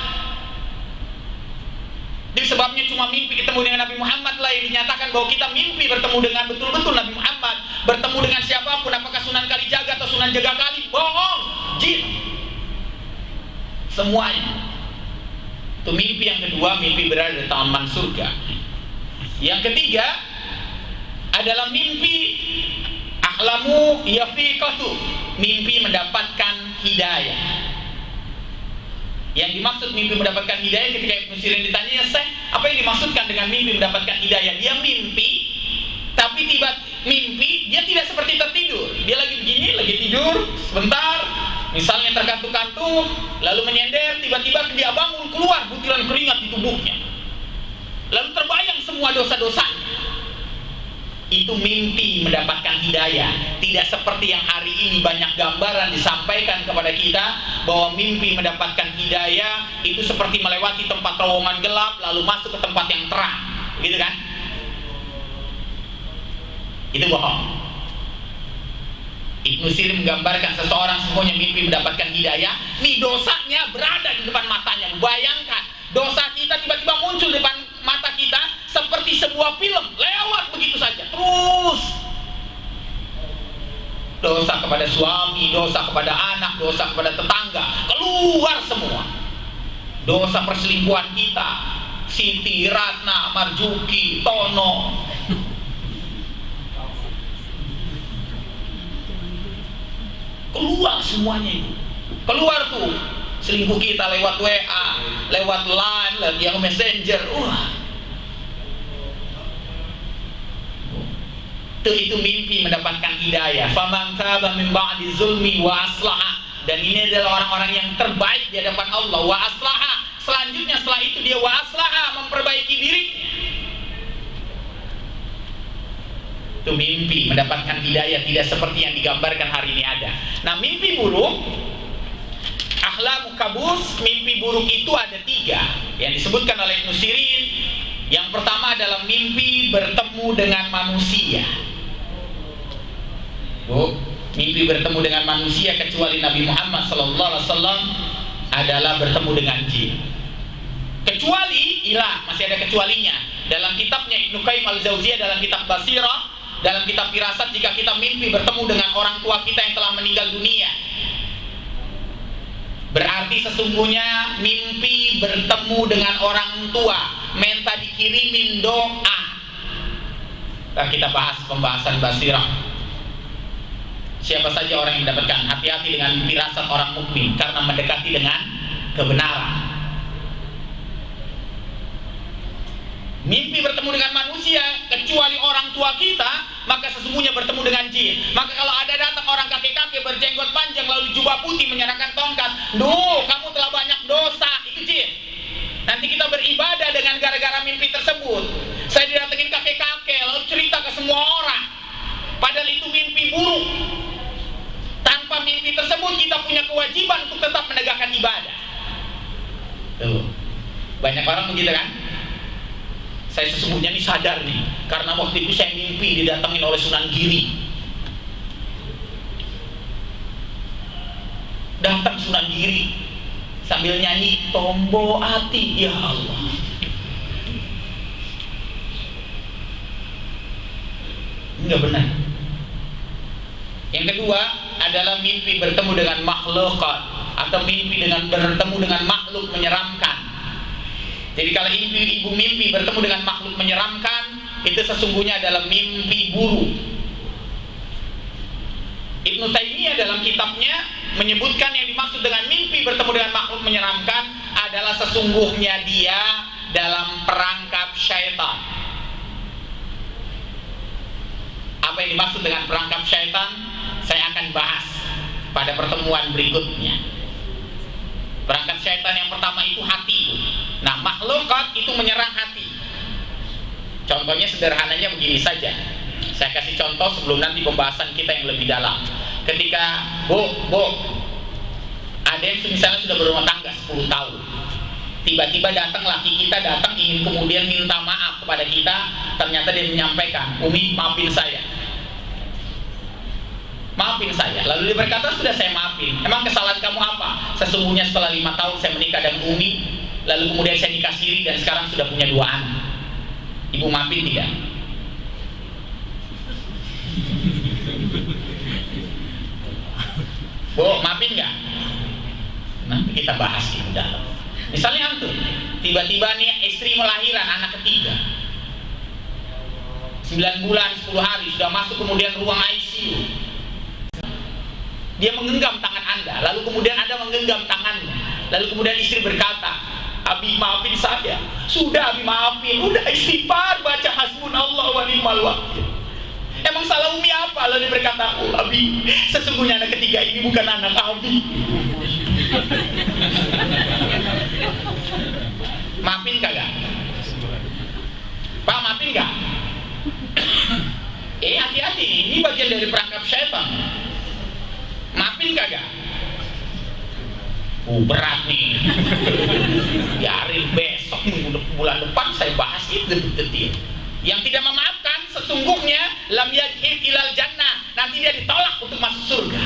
Jadi sebabnya cuma mimpi ketemu dengan Nabi Muhammad lah yang dinyatakan bahwa kita mimpi bertemu dengan betul-betul Nabi Muhammad. Bertemu dengan siapapun, apakah Sunan Kalijaga atau Sunan Jagakali, bohong, jin. Semuanya. Itu mimpi yang kedua, mimpi berada di taman surga. Yang ketiga adalah mimpi ahlamu yafiqatu, mimpi mendapatkan hidayah. Yang dimaksud mimpi mendapatkan hidayah, ketika Ibnu Sirin ditanya, "Syekh, apa yang dimaksudkan dengan mimpi mendapatkan hidayah?" Dia mimpi, tapi tiba mimpi dia tidak seperti tertidur. Dia lagi begini, lagi tidur sebentar, misalnya terkantuk-kantuk, lalu menyender, tiba-tiba dia bangun, keluar butiran keringat di tubuhnya. Lalu terbayang semua dosa-dosanya. Itu mimpi mendapatkan hidayah. Tidak seperti yang hari ini banyak gambaran disampaikan kepada kita bahwa mimpi mendapatkan hidayah itu seperti melewati tempat terowongan gelap lalu masuk ke tempat yang terang, gitu kan? Itu bohong. Ibnu Sirin menggambarkan seseorang semuanya mimpi mendapatkan hidayah, nih dosanya berada di depan matanya. Bayangkan dosa kita tiba-tiba muncul di depan mata kita seperti sebuah film, lewat begitu saja terus. Dosa kepada suami, dosa kepada anak, dosa kepada tetangga, keluar semua. Dosa perselingkuhan kita, Siti, Ratna, Marjuki, Tono. keluar semuanya itu. Keluar tuh selingkuh kita lewat WA, lewat LINE, lewat yang Messenger. Itu mimpi mendapatkan hidayah. Faman taba min ba'di zulmi wa aslaha. Dan ini adalah orang-orang yang terbaik di hadapan Allah. Wa aslaha. Selanjutnya setelah itu dia wa aslaha, memperbaiki dirinya. Itu mimpi mendapatkan hidayah, tidak seperti yang digambarkan hari ini ada. Nah, mimpi buruk, akhlaq kabus, mimpi buruk itu ada 3 yang disebutkan oleh Ibnu Sirin. Yang pertama adalah mimpi bertemu dengan manusia. Mimpi bertemu dengan manusia kecuali Nabi Muhammad SAW adalah bertemu dengan jin. Kecuali ilah, masih ada kecualinya. Dalam kitabnya Ibnu Qayyim Al-Jauziyah, dalam kitab Basirah, dalam kitab Firasat, jika kita mimpi bertemu dengan orang tua kita yang telah meninggal dunia, berarti sesungguhnya mimpi bertemu dengan orang tua, minta dikirimin doa. Nah, kita bahas pembahasan Basirah. Siapa saja orang yang mendapatkan, hati-hati dengan firasat orang mukmin karena mendekati dengan kebenaran. Mimpi bertemu dengan manusia kecuali orang tua kita, maka sesungguhnya bertemu dengan jin. Maka kalau ada datang orang kakek-kakek berjenggot panjang lalu jubah putih menyerahkan tongkat, kamu telah banyak dosa, itu jin. Nanti kita beribadah dengan gara-gara mimpi tersebut. Saya didatengin kakek-kakek lalu cerita ke semua orang, padahal itu mimpi buruk. Tanpa mimpi tersebut kita punya kewajiban untuk tetap menegakkan ibadah. Tuh. Banyak orang begitu kan? Saya sesungguhnya nih sadar nih, karena waktu itu saya mimpi didatengin oleh Sunan Giri. Datang Sunan Giri sambil nyanyi Tombo Ati, ya Allah. Enggak benar. Yang kedua adalah mimpi bertemu dengan makhluk atau mimpi dengan bertemu dengan makhluk menyeramkan. Jadi kalau ibu mimpi bertemu dengan makhluk menyeramkan, itu sesungguhnya adalah mimpi buruk. Ibnu Taimiyah dalam kitabnya menyebutkan yang dimaksud dengan mimpi bertemu dengan makhluk menyeramkan adalah sesungguhnya dia dalam perangkap syaitan. Apa yang dimaksud dengan perangkap syaitan? Saya akan bahas pada pertemuan berikutnya. Perangkap syaitan yang pertama itu hati. Nah, makhlukat itu menyerang hati. Contohnya sederhananya begini saja. Saya kasih contoh sebelum nanti pembahasan kita yang lebih dalam. Ketika ada yang misalnya sudah berumah tangga 10 tahun, tiba-tiba datang laki kita datang ingin kemudian minta maaf kepada kita. Ternyata dia menyampaikan, Umi maafin saya, maafin saya. Lalu dia berkata, sudah saya maafin. Emang kesalahan kamu apa? Sesungguhnya setelah 5 tahun saya menikah dengan Umi, lalu kemudian saya nikah siri dan sekarang sudah punya 2 anak. Ibu maafin tidak? Maafin nggak? Nanti kita bahas di dalam. Misalnya antum, tiba-tiba nih istri melahirkan anak ketiga, 9 bulan 10 hari sudah masuk kemudian ruang ICU. Dia menggenggam tangan Anda, lalu kemudian Anda menggenggam tangannya, lalu kemudian istri berkata, Abi maafin saya. Sudah Abi maafin, udah istighfar, baca hasbunallah wa ni'mal wakil. Emang salah Umi apa? Lalu dia berkata, Abi, sesungguhnya anak ketiga ini bukan anak Abi. Maafin kagak? Pak, maafin gak? Hati-hati nih, ini bagian dari perangkap syaitan. Maafin kagak? Berat nih. Biarin besok bulan depan saya bahas itu detail. Yang tidak memaafkan sesungguhnya lam yadhib ilal jannah, nanti dia ditolak untuk masuk surga.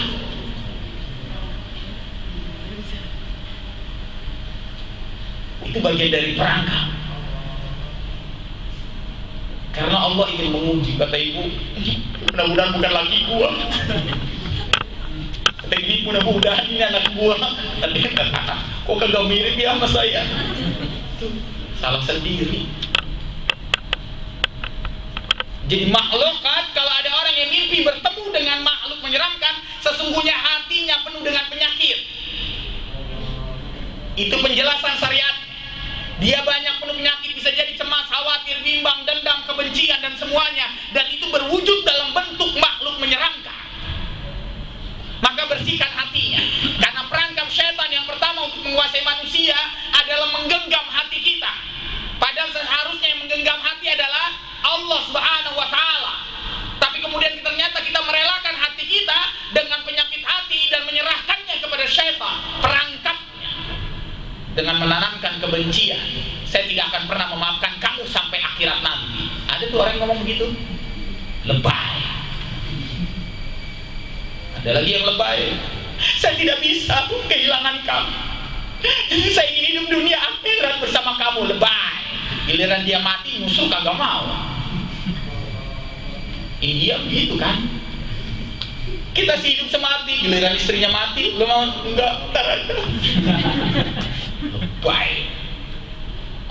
Itu bagian dari perangkap. Karena Allah ingin menguji, kata ibu, mudah-mudahan bukan laki gua. Kata ibu, mudah-mudahan ini anak gua. Kok kagak mirip ya sama saya? Salah sendiri. Jadi makhluk kan, kalau ada orang yang mimpi bertemu dengan makhluk menyeramkan, sesungguhnya hatinya penuh dengan penyakit. Itu penjelasan syariat. Dia banyak penuh penyakit, bisa jadi cemas, khawatir, bimbang, dendam, kebencian, dan semuanya. Dan itu berwujud dalam bentuk makhluk menyeramkan. Maka bersihkan hatinya. Karena perangkap syaitan yang pertama untuk menguasai manusia adalah menggenggam hati kita. Padahal seharusnya yang menggenggam hati adalah Allah Subhanahu wa Ta'ala. Tapi kemudian ternyata kita merelakan hati kita dengan penyakit hati dan menyerahkannya kepada syaitan, perangkapnya, dengan menanamkan kebencian. Saya tidak akan pernah memaafkan kamu sampai akhirat nanti. Ada tuh orang yang ngomong begitu, lebay. Ada lagi yang lebay, saya tidak bisa kehilangan kamu, saya ingin hidup dunia akhirat bersama kamu. Lebay. Giliran dia mati musuh kagak mau. Ini dia begitu kan. Kita sih hidup semati, giliran istrinya mati, lu mau? Enggak, ntar aja. Lebay.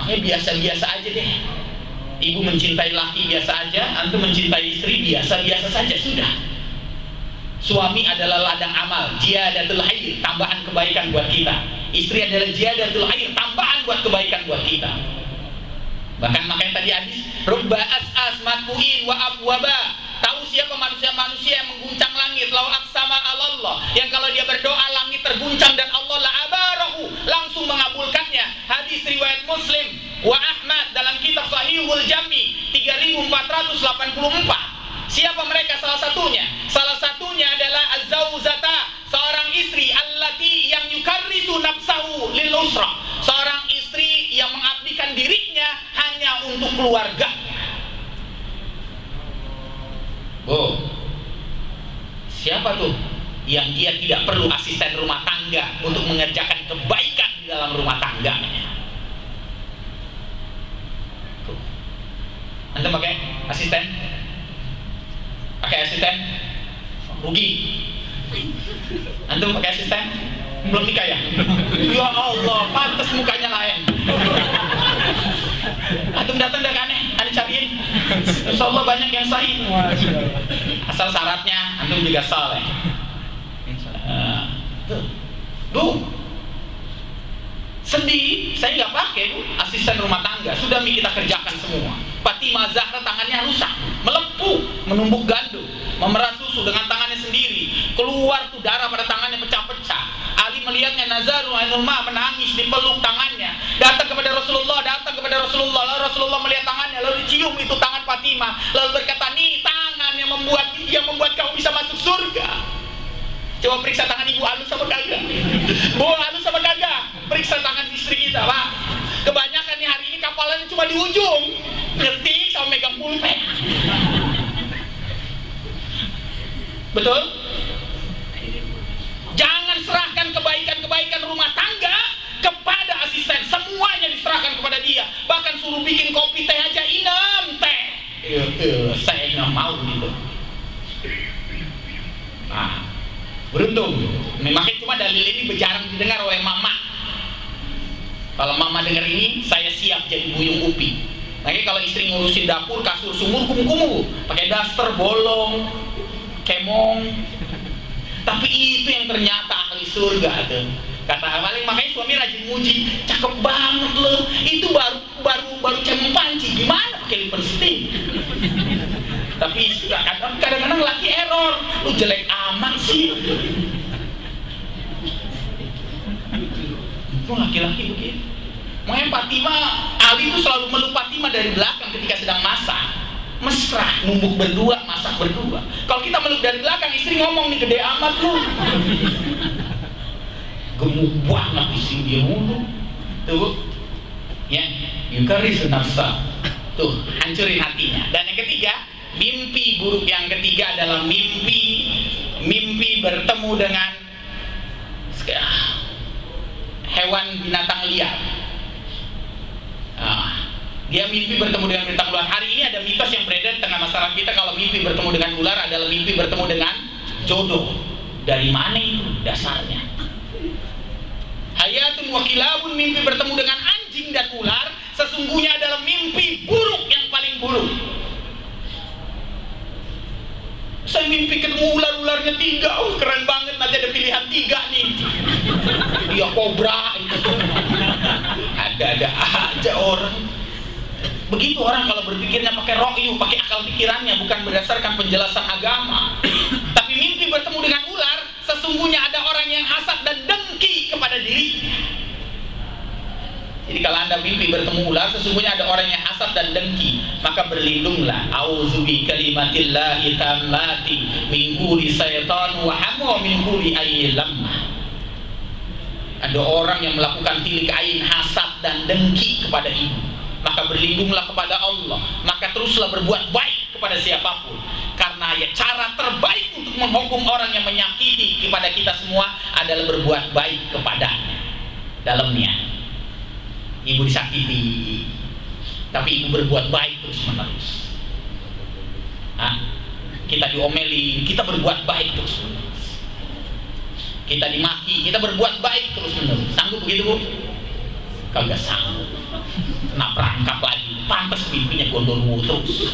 Makanya biasa-biasa aja deh. Ibu mencintai laki biasa aja, antum mencintai istri biasa-biasa saja sudah. Suami adalah ladang amal, jiyadatul khair, tambahan kebaikan buat kita. Istri adalah jiyadatul khair, tambahan buat kebaikan buat kita. Bahkan makanya tadi hadis, rubba as'as matbu'in wa abwaba. Tahu siapa manusia-manusia yang mengguncang langit, lau aksama Allah, yang kalau dia berdoa langit terguncang dan Allah la abarahu, langsung mengabulkannya. Hadis riwayat Muslim wa Ahmad dalam kitab Sahihul Jami 3484. Siapa mereka? Salah satunya adalah az-zaujata, seorang istri, allati yang yukarrisu nafsahu lil usra, seorang istri yang mengabdikan dirinya hanya untuk keluarganya. Oh, siapa tuh yang dia tidak perlu asisten rumah tangga untuk mengerjakan kebaikan di dalam rumah tangganya? Tuh. Anda pakai asisten? Pakai asisten? Rugi. Antum pakai asisten? Belum nikah ya? Ya Allah, pantas mukanya lain. Antum datang udah aneh, aneh cariin. Insyaallah banyak yang sahih. Asal syaratnya antum juga saleh. Tuh. Sedih, saya nggak pakai bu, asisten rumah tangga. Sudah kita kerjakan semua. Fatimah Zahra tangannya rusak, melepuh, menumbuk gandum, memerah susu dengan tangannya sendiri. Keluar tuh darah pada tangannya pecah-pecah. Ali melihatnya, Nazaru ainul ma, menangis, dipeluk tangannya. Datang kepada Rasulullah. Lalu Rasulullah melihat tangannya, lalu dicium itu tangan Fatimah, lalu berkata, nih tangan yang membuat kamu bisa masuk surga. Coba periksa tangan ibu, halus sama kagak? Bu, halus sama kagak? Periksa tangan istri kita, Pak. Kebanyakan nih hari ini kapalannya cuma di ujung, ngetik sama megang pulpen. Betul? Jangan serahkan kebaikan-kebaikan rumah tangga kepada asisten. Semuanya diserahkan kepada dia. Bahkan suruh bikin kopi teh aja, inem teh. Saya nggak mau gitu. Nah, beruntung. Makanya cuma dalil ini jarang didengar oleh mama. Kalau mama dengar ini, saya siap jadi buyung upi. Makanya kalau istri ngurusin dapur, kasur sumur, kumuh-kumuh, pakai daster bolong, kemong. Tapi itu yang ternyata ahli surga tuh. Kata Amalik, makanya suami rajin muji, cakep banget loh. Itu baru cemong panci, gimana pakai lipstick? Tapi kadang-kadang laki error, lu jelek amat sih. Itu laki-laki begitu. Makanya Fatimah, Ali itu selalu meluk Fatimah dari belakang ketika sedang masak. Mesra, numbuk berdua, masak berdua. Kalau kita meluk dari belakang, istri ngomong nih, gede amat lu. Gemuk banget istri dia mulu. Tuh, ya, yukarisu nafsa. Tuh, hancurin hatinya. Dan yang ketiga, mimpi buruk yang ketiga adalah mimpi bertemu dengan hewan binatang liar. Dia mimpi bertemu dengan binatang ular. Hari ini ada mitos yang beredar di tengah masyarakat kita, kalau mimpi bertemu dengan ular adalah mimpi bertemu dengan jodoh. Dari mana itu dasarnya? Hayatun wa kilabun, mimpi bertemu dengan anjing dan ular sesungguhnya adalah mimpi buruk yang paling buruk. Saya mimpi ketemu ketemu ular-ularnya 3, oh keren banget, nanti ada pilihan 3 nih. Dia kobra itu. Ada aja orang. Begitu orang kalau berpikirnya pakai ro'yu, pakai akal pikirannya, bukan berdasarkan penjelasan agama. Tapi mimpi bertemu dengan ular, sesungguhnya ada orang yang hasad dan dengki kepada dirinya. Jadi kalau Anda mimpi bertemu ular, sesungguhnya ada orang yang hasad dan dengki, maka berlindunglah. Auzubi kalimatillahi tammati min kulli syaitan wa hamwa min kulli ayyin lamah. Ada orang yang melakukan tilik ain, hasad dan dengki kepada ibu, maka berlindunglah kepada Allah, maka teruslah berbuat baik kepada siapapun, karena ya cara terbaik untuk menghukum orang yang menyakiti kepada kita semua adalah berbuat baik kepadanya. Dalamnya ibu disakiti, tapi ibu berbuat baik terus menerus. Kita diomeli, kita berbuat baik terus menerus. Kita dimaki, kita berbuat baik terus menerus. Sanggup begitu, Bu? Kagak sanggup. Kena perangkap lagi, pantas mimpinya gondorwo terus.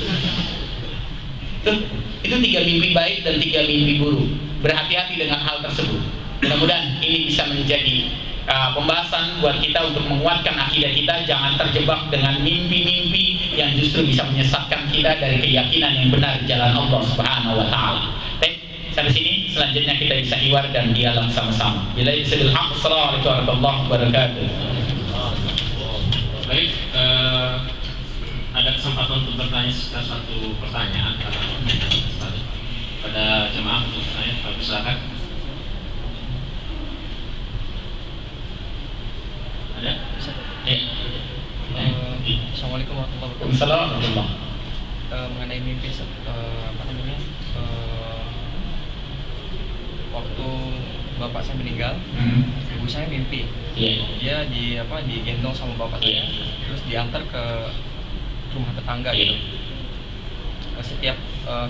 Itu 3 mimpi baik dan 3 mimpi buruk. Berhati-hati dengan hal tersebut. Mudah-mudahan ini bisa menjadi pembahasan buat kita untuk menguatkan akidah kita. Jangan terjebak dengan mimpi-mimpi yang justru bisa menyesatkan kita dari keyakinan yang benar di jalan Allah Subhanahu wa taala. Sampai sini, selanjutnya kita bisa hiwar dan dialog sama-sama. Billahi taufiq. Assalamualaikum warahmatullahi wabarakatuh. Baik, ada kesempatan untuk bertanya sekitar 1 pertanyaan pada jemaah untuk saya. Pak, silakan. Ada? Ya. Assalamualaikum warahmatullahi wabarakatuh. Assalamualaikum. Mengenai mimpi, waktu bapak saya meninggal, ibu saya mimpi. Dia digendong sama bapak saya, terus diantar ke rumah tetangga gitu. Setiap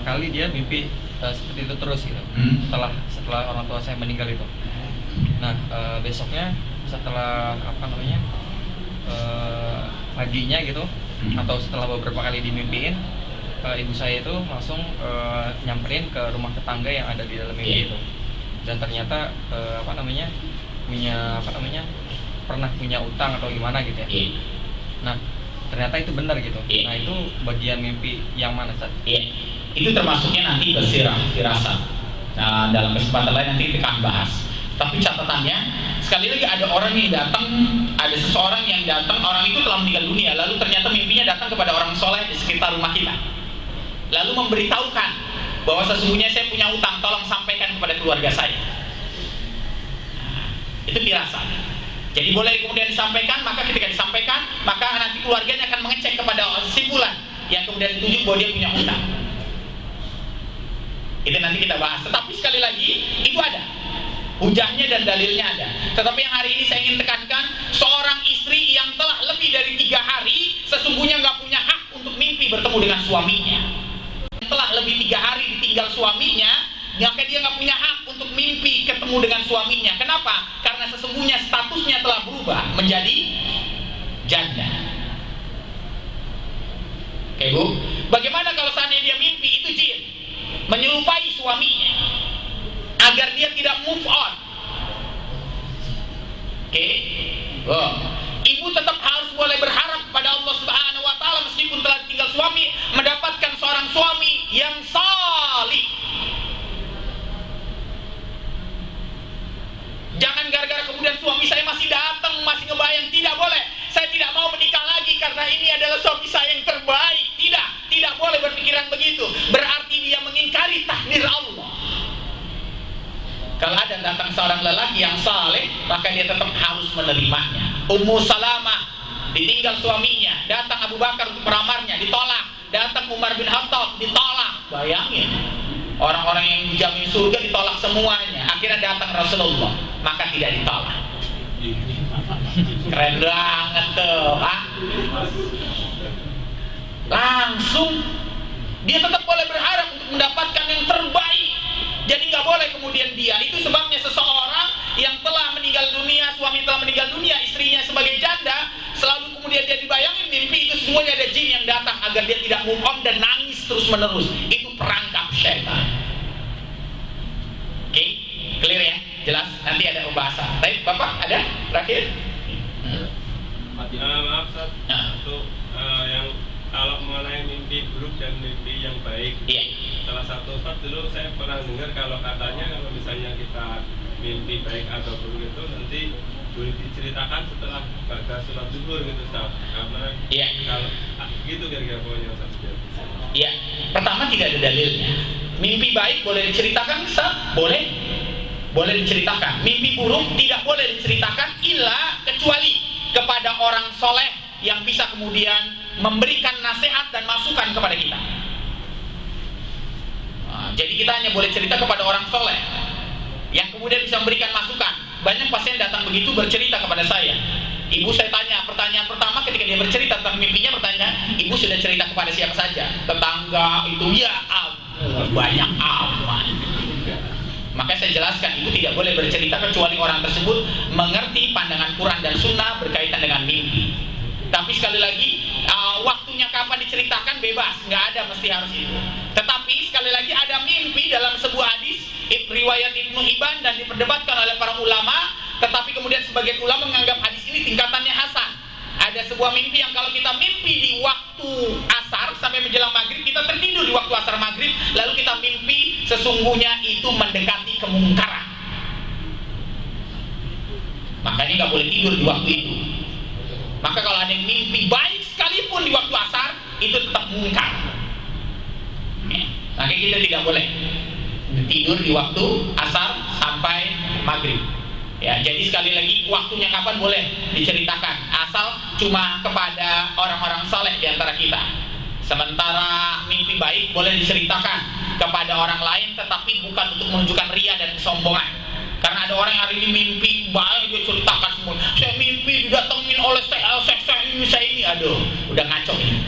kali dia mimpi seperti itu terus gitu. Setelah orang tua saya meninggal itu. Nah, besoknya setelah paginya gitu, atau setelah beberapa kali dimimpiin, ibu saya itu langsung nyamperin ke rumah tetangga yang ada di dalam mimpi itu. Dan ternyata pernah punya utang atau gimana gitu ya. Nah, ternyata itu benar gitu. Nah, itu bagian mimpi yang mana, Ustaz? Itu termasuknya nanti basirah, firasat. Nah, dalam kesempatan lain nanti kita akan bahas. Tapi catatannya, sekali lagi ada orang yang datang, ada seseorang yang datang, orang itu telah meninggal dunia, lalu ternyata mimpinya datang kepada orang soleh di sekitar rumah kita, lalu memberitahukan bahwa sesungguhnya saya punya utang, tolong sampaikan kepada keluarga saya. Itu firasat. Jadi boleh kemudian disampaikan, maka ketika disampaikan, maka nanti keluarganya akan mengecek kepada si fulan yang kemudian ditunjuk bahwa dia punya utang. Itu nanti kita bahas. Tetapi sekali lagi, itu ada hujahnya dan dalilnya ada. Tetapi yang hari ini saya ingin tekankan, seorang istri yang telah lebih dari 3 hari sesungguhnya nggak punya hak untuk mimpi bertemu dengan suaminya. Telah lebih 3 hari ditinggal suaminya, maka dia nggak punya hak untuk mimpi ketemu dengan suaminya. Kenapa? Karena sesungguhnya statusnya telah berubah menjadi janda. Oke, Bu, bagaimana kalau seandainya dia mimpi itu jin menyerupai suaminya agar dia tidak move on? Oke, ibu tetap harus boleh berharap kepada Allah Subhanahu wa taala meskipun telah ditinggal suami, mendapatkan seorang suami yang salih. Jangan gara-gara kemudian suami saya masih datang, masih ngebayang, tidak boleh. Saya tidak mau menikah lagi karena ini adalah suami saya yang terbaik. Tidak boleh berpikiran begitu. Berarti dia mengingkari takdir Allah. Kalau ada datang seorang lelaki yang saleh, maka dia tetap harus menerimanya. Ummu Salamah ditinggal suaminya, datang Abu Bakar untuk meramarnya, ditolak. Datang Umar bin Khattab, ditolak. Bayangin, orang-orang yang dijamin surga ditolak semuanya. Akhirnya datang Rasulullah, maka tidak ditolak. Keren banget tuh, Pak. Langsung dia tetap boleh berharap untuk mendapatkan yang terbaik. Jadi nggak boleh kemudian dia. Itu sebabnya seseorang yang telah meninggal dunia, suami telah meninggal dunia, istrinya sebagai janda, selalu kemudian dia dibayangin mimpi itu semuanya ada jin yang datang agar dia tidak move on dan nangis terus menerus. Itu perangkap syaitan. nanti ada pembahasan. Baik, Bapak ada terakhir? Maaf Ustaz, untuk yang kalau mengenai mimpi buruk dan mimpi yang baik, salah satu Ustaz dulu saya pernah dengar kalau katanya kalau misalnya kita mimpi baik atau buruk itu nanti boleh diceritakan setelah baca sholat zuhur gitu Ustaz. Karena kalau gitu kira-kira pokoknya Ustaz. Iya, pertama tidak ada dalilnya. Mimpi baik boleh diceritakan, Ustaz? Boleh diceritakan. Mimpi buruk tidak boleh diceritakan kecuali kepada orang soleh yang bisa kemudian memberikan nasihat dan masukan kepada kita. Jadi kita hanya boleh cerita kepada orang soleh yang kemudian bisa memberikan masukan. Banyak pasien datang begitu bercerita kepada saya. Ibu, saya tanya, pertanyaan pertama ketika dia bercerita tentang mimpinya, bertanya, ibu sudah cerita kepada siapa saja? Tetangga itu, ya banyak aman. Maka saya jelaskan, ibu tidak boleh bercerita kecuali orang tersebut mengerti pandangan Quran dan Sunnah berkaitan dengan mimpi. Tapi sekali lagi, waktunya kapan diceritakan bebas, nggak ada mesti harus itu. Tetapi sekali lagi ada mimpi dalam sebuah hadis riwayat Ibnu Hibban dan diperdebatkan oleh para ulama, tetapi kemudian sebagian ulama menganggap hadis ini tingkatannya hasan. Ada sebuah mimpi yang kalau kita mimpi di waktu asar sampai menjelang maghrib, kita tertidur di waktu asar maghrib, lalu kita mimpi sesungguhnya itu mendekati kemungkaran. Makanya nggak boleh tidur di waktu itu. Maka kalau ada yang mimpi baik sekalipun di waktu asar, itu tetap mungkar. Makanya kita tidak boleh tidur di waktu asar sampai maghrib. Ya, jadi sekali lagi waktunya kapan boleh diceritakan, asal cuma kepada orang-orang saleh di antara kita. Sementara mimpi baik boleh diceritakan kepada orang lain, tetapi bukan untuk menunjukkan ria dan kesombongan. Karena ada orang yang hari ini mimpi baik, dia ceritakan semua. Saya mimpi didatengin oleh saya ini, aduh, udah ngaco ini.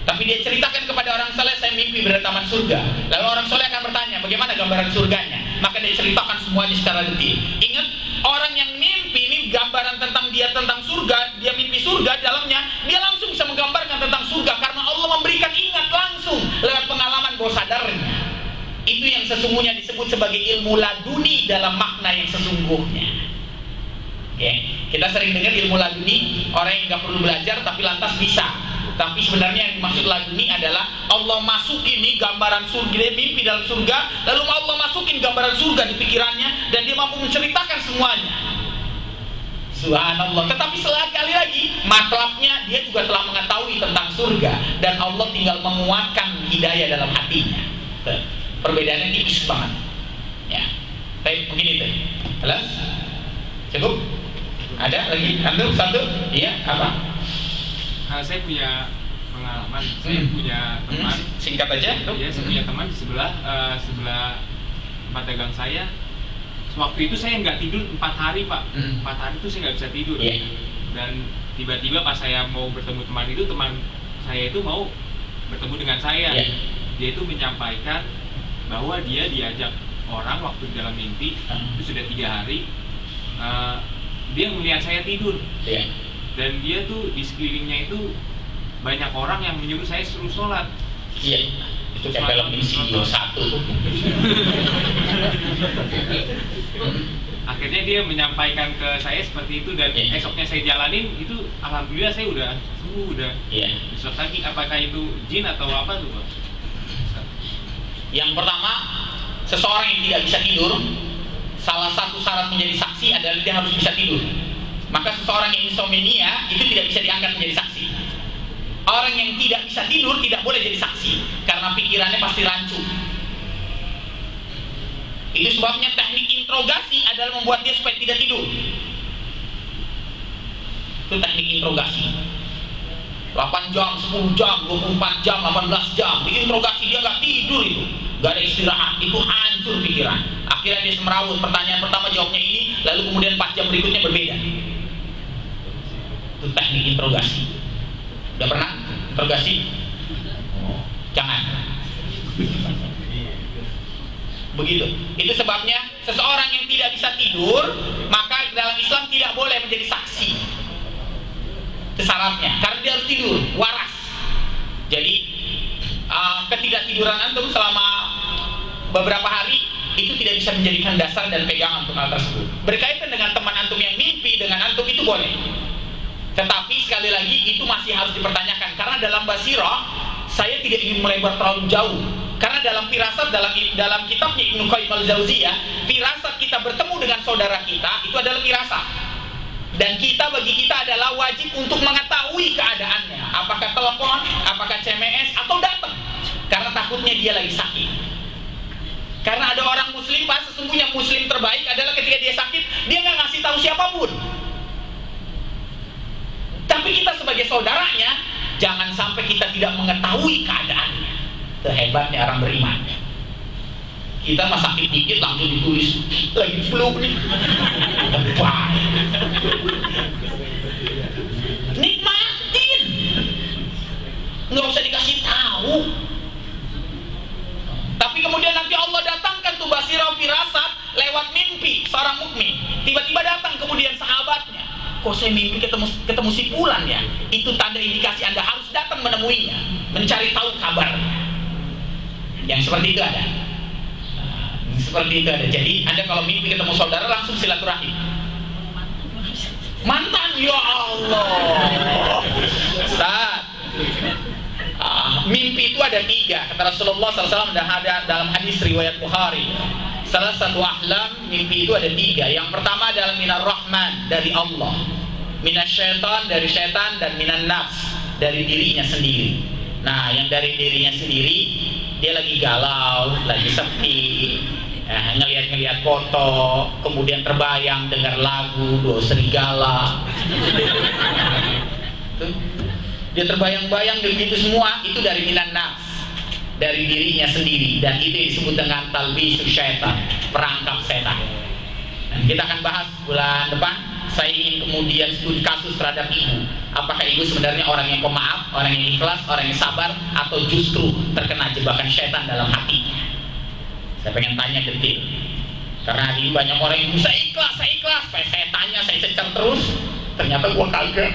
Tapi dia ceritakan kepada orang saleh, saya mimpi berada taman surga. Lalu orang saleh akan bertanya, bagaimana gambaran surganya? Maka dia ceritakan semuanya secara detail. Ingat, orang yang mimpi ini gambaran tentang surga, dia mimpi surga dalamnya, dia langsung bisa menggambarkan tentang surga karena Allah memberikan ingat langsung lewat pengalaman bawah sadarnya. Itu yang sesungguhnya disebut sebagai ilmu laduni dalam makna yang sesungguhnya. Kita sering dengar ilmu laduni, orang yang nggak perlu belajar tapi lantas bisa. Tapi sebenarnya yang dimaksud laduni adalah Allah masukin nih gambaran surga, dia mimpi dalam surga, lalu Allah masukin gambaran surga di pikirannya dan dia mampu menceritakan semuanya. Subhanallah. Tetapi sekali lagi matlabnya dia juga telah mengetahui tentang surga dan Allah tinggal menguatkan hidayah dalam hatinya. Perbedaannya tipis banget. Ya. Baik, mungkin itu. Jelas? Cukup? Ada lagi? Antum satu? Iya, apa? Saya punya pengalaman. Saya punya teman. Singkat aja. Ya, saya punya teman di sebelah tempat dagang saya. Waktu itu saya nggak tidur 4 hari Pak. 4 hari itu saya nggak bisa tidur. Dan tiba-tiba pas saya mau bertemu teman saya itu mau bertemu dengan saya. Dia itu menyampaikan bahwa dia diajak orang waktu di dalam mimpi itu sudah 3 hari. Dia melihat saya tidur. Dan dia tuh di sekelilingnya itu banyak orang yang menyuruh saya suruh sholat. Itu kayak film Insidious 1. Akhirnya dia menyampaikan ke saya seperti itu dan esoknya saya jalanin itu, alhamdulillah saya udah sembuh, udah besok lagi. Apakah itu jin atau apa tuh Pak? Yang pertama, seseorang yang tidak bisa tidur, salah satu syarat menjadi saksi adalah dia harus bisa tidur. Maka seseorang yang insomnia itu tidak bisa diangkat menjadi saksi. Orang yang tidak bisa tidur tidak boleh jadi saksi karena pikirannya pasti rancu. Itu sebabnya teknik interogasi adalah membuat dia supaya tidak tidur. Itu teknik interogasi. 8 jam, 10 jam, 24 jam, 18 jam diinterogasi, dia gak tidur itu, gak ada istirahat, itu hancur pikiran. Akhirnya dia semerawut, pertanyaan pertama jawabnya ini, lalu kemudian 4 jam berikutnya berbeda. Itu teknik interogasi. Udah pernah interogasi? Jangan. Begitu. Itu sebabnya seseorang yang tidak bisa tidur, maka dalam Islam tidak boleh menjadi saksi. Itu syaratnya, karena dia harus tidur, waras. Jadi ketidaktiduran antum selama beberapa hari itu tidak bisa menjadikan dasar dan pegangan untuk hal tersebut. Berkaitan dengan teman antum yang mimpi dengan antum itu boleh. Tetapi sekali lagi itu masih harus dipertanyakan, karena dalam basirah saya tidak ingin melebar terlalu jauh. Karena dalam firasat, dalam kitabnya Ibnu Qayyim al-Jauziyah, firasat kita bertemu dengan saudara kita itu adalah firasat. Dan bagi kita adalah wajib untuk mengetahui keadaannya, apakah telepon, apakah CMS, atau datang, karena takutnya dia lagi sakit. Karena ada orang muslim, Pak, sesungguhnya muslim terbaik adalah ketika dia sakit, dia nggak ngasih tahu siapapun. Tapi kita sebagai saudaranya, jangan sampai kita tidak mengetahui keadaannya. Itu hebatnya orang beriman. Kita mah sakit dikit langsung ditulis lagi flu nih. Wah. Nikmatin. Nggak usah dikasih tahu. Tapi kemudian nanti Allah datangkan tuh basirah firasat lewat mimpi seorang mukmin. Tiba-tiba datang kemudian sahabatnya. Kok saya mimpi ketemu si Fulan ya? Itu tanda indikasi Anda harus datang menemuinya, mencari tahu kabarnya. Yang seperti itu ada. Seperti itu ada. Jadi Anda kalau mimpi ketemu saudara langsung silaturahim. Mantan, ya Allah. Ustaz, mimpi itu ada 3 kata Rasulullah SAW, dan ada dalam hadis riwayat Bukhari. Salah satu ahlam mimpi itu ada 3. Yang pertama adalah minar rahman, dari Allah, minas syaitan, dari syaitan, dan minan nafs, dari dirinya sendiri. Nah, yang dari dirinya sendiri, dia lagi galau, lagi sepi, ngelihat foto, kemudian terbayang dengar lagu Do Serigala. Dia terbayang-bayang begitu semua, itu dari minan nafs, dari dirinya sendiri, dan itu disebut dengan talbisus syaitan, perangkap setan. Dan kita akan bahas bulan depan. Saya ingin kemudian studi kasus terhadap ibu. Apakah ibu sebenarnya orang yang pemaaf, orang yang ikhlas, orang yang sabar, atau justru terkena jebakan syaitan dalam hatinya? Saya pengen tanya detil. Karena hari ini banyak orang yang saya ikhlas. Saya tanya, saya cecer terus, ternyata gua kagak.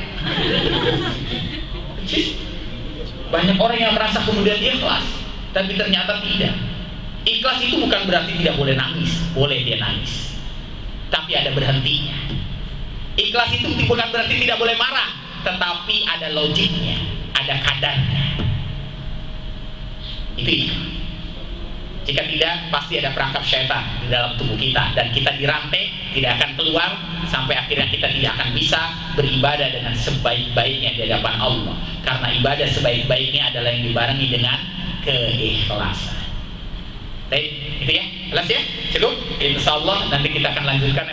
Banyak orang yang merasa kemudian ikhlas, tapi ternyata tidak. Ikhlas itu bukan berarti tidak boleh nangis. Boleh dia nangis, tapi ada berhentinya. Ikhlas itu bukan berarti tidak boleh marah, tetapi ada logiknya, ada kadarnya. Itu ikhlas. Jika tidak, pasti ada perangkap syaitan di dalam tubuh kita, dan kita dirantai, tidak akan keluar sampai akhirnya kita tidak akan bisa beribadah dengan sebaik-baiknya di hadapan Allah. Karena ibadah sebaik-baiknya adalah yang dibarengi dengan keikhlasan. Baik, itu ya, jelas ya, cukup. Insyaallah nanti kita akan lanjutkan.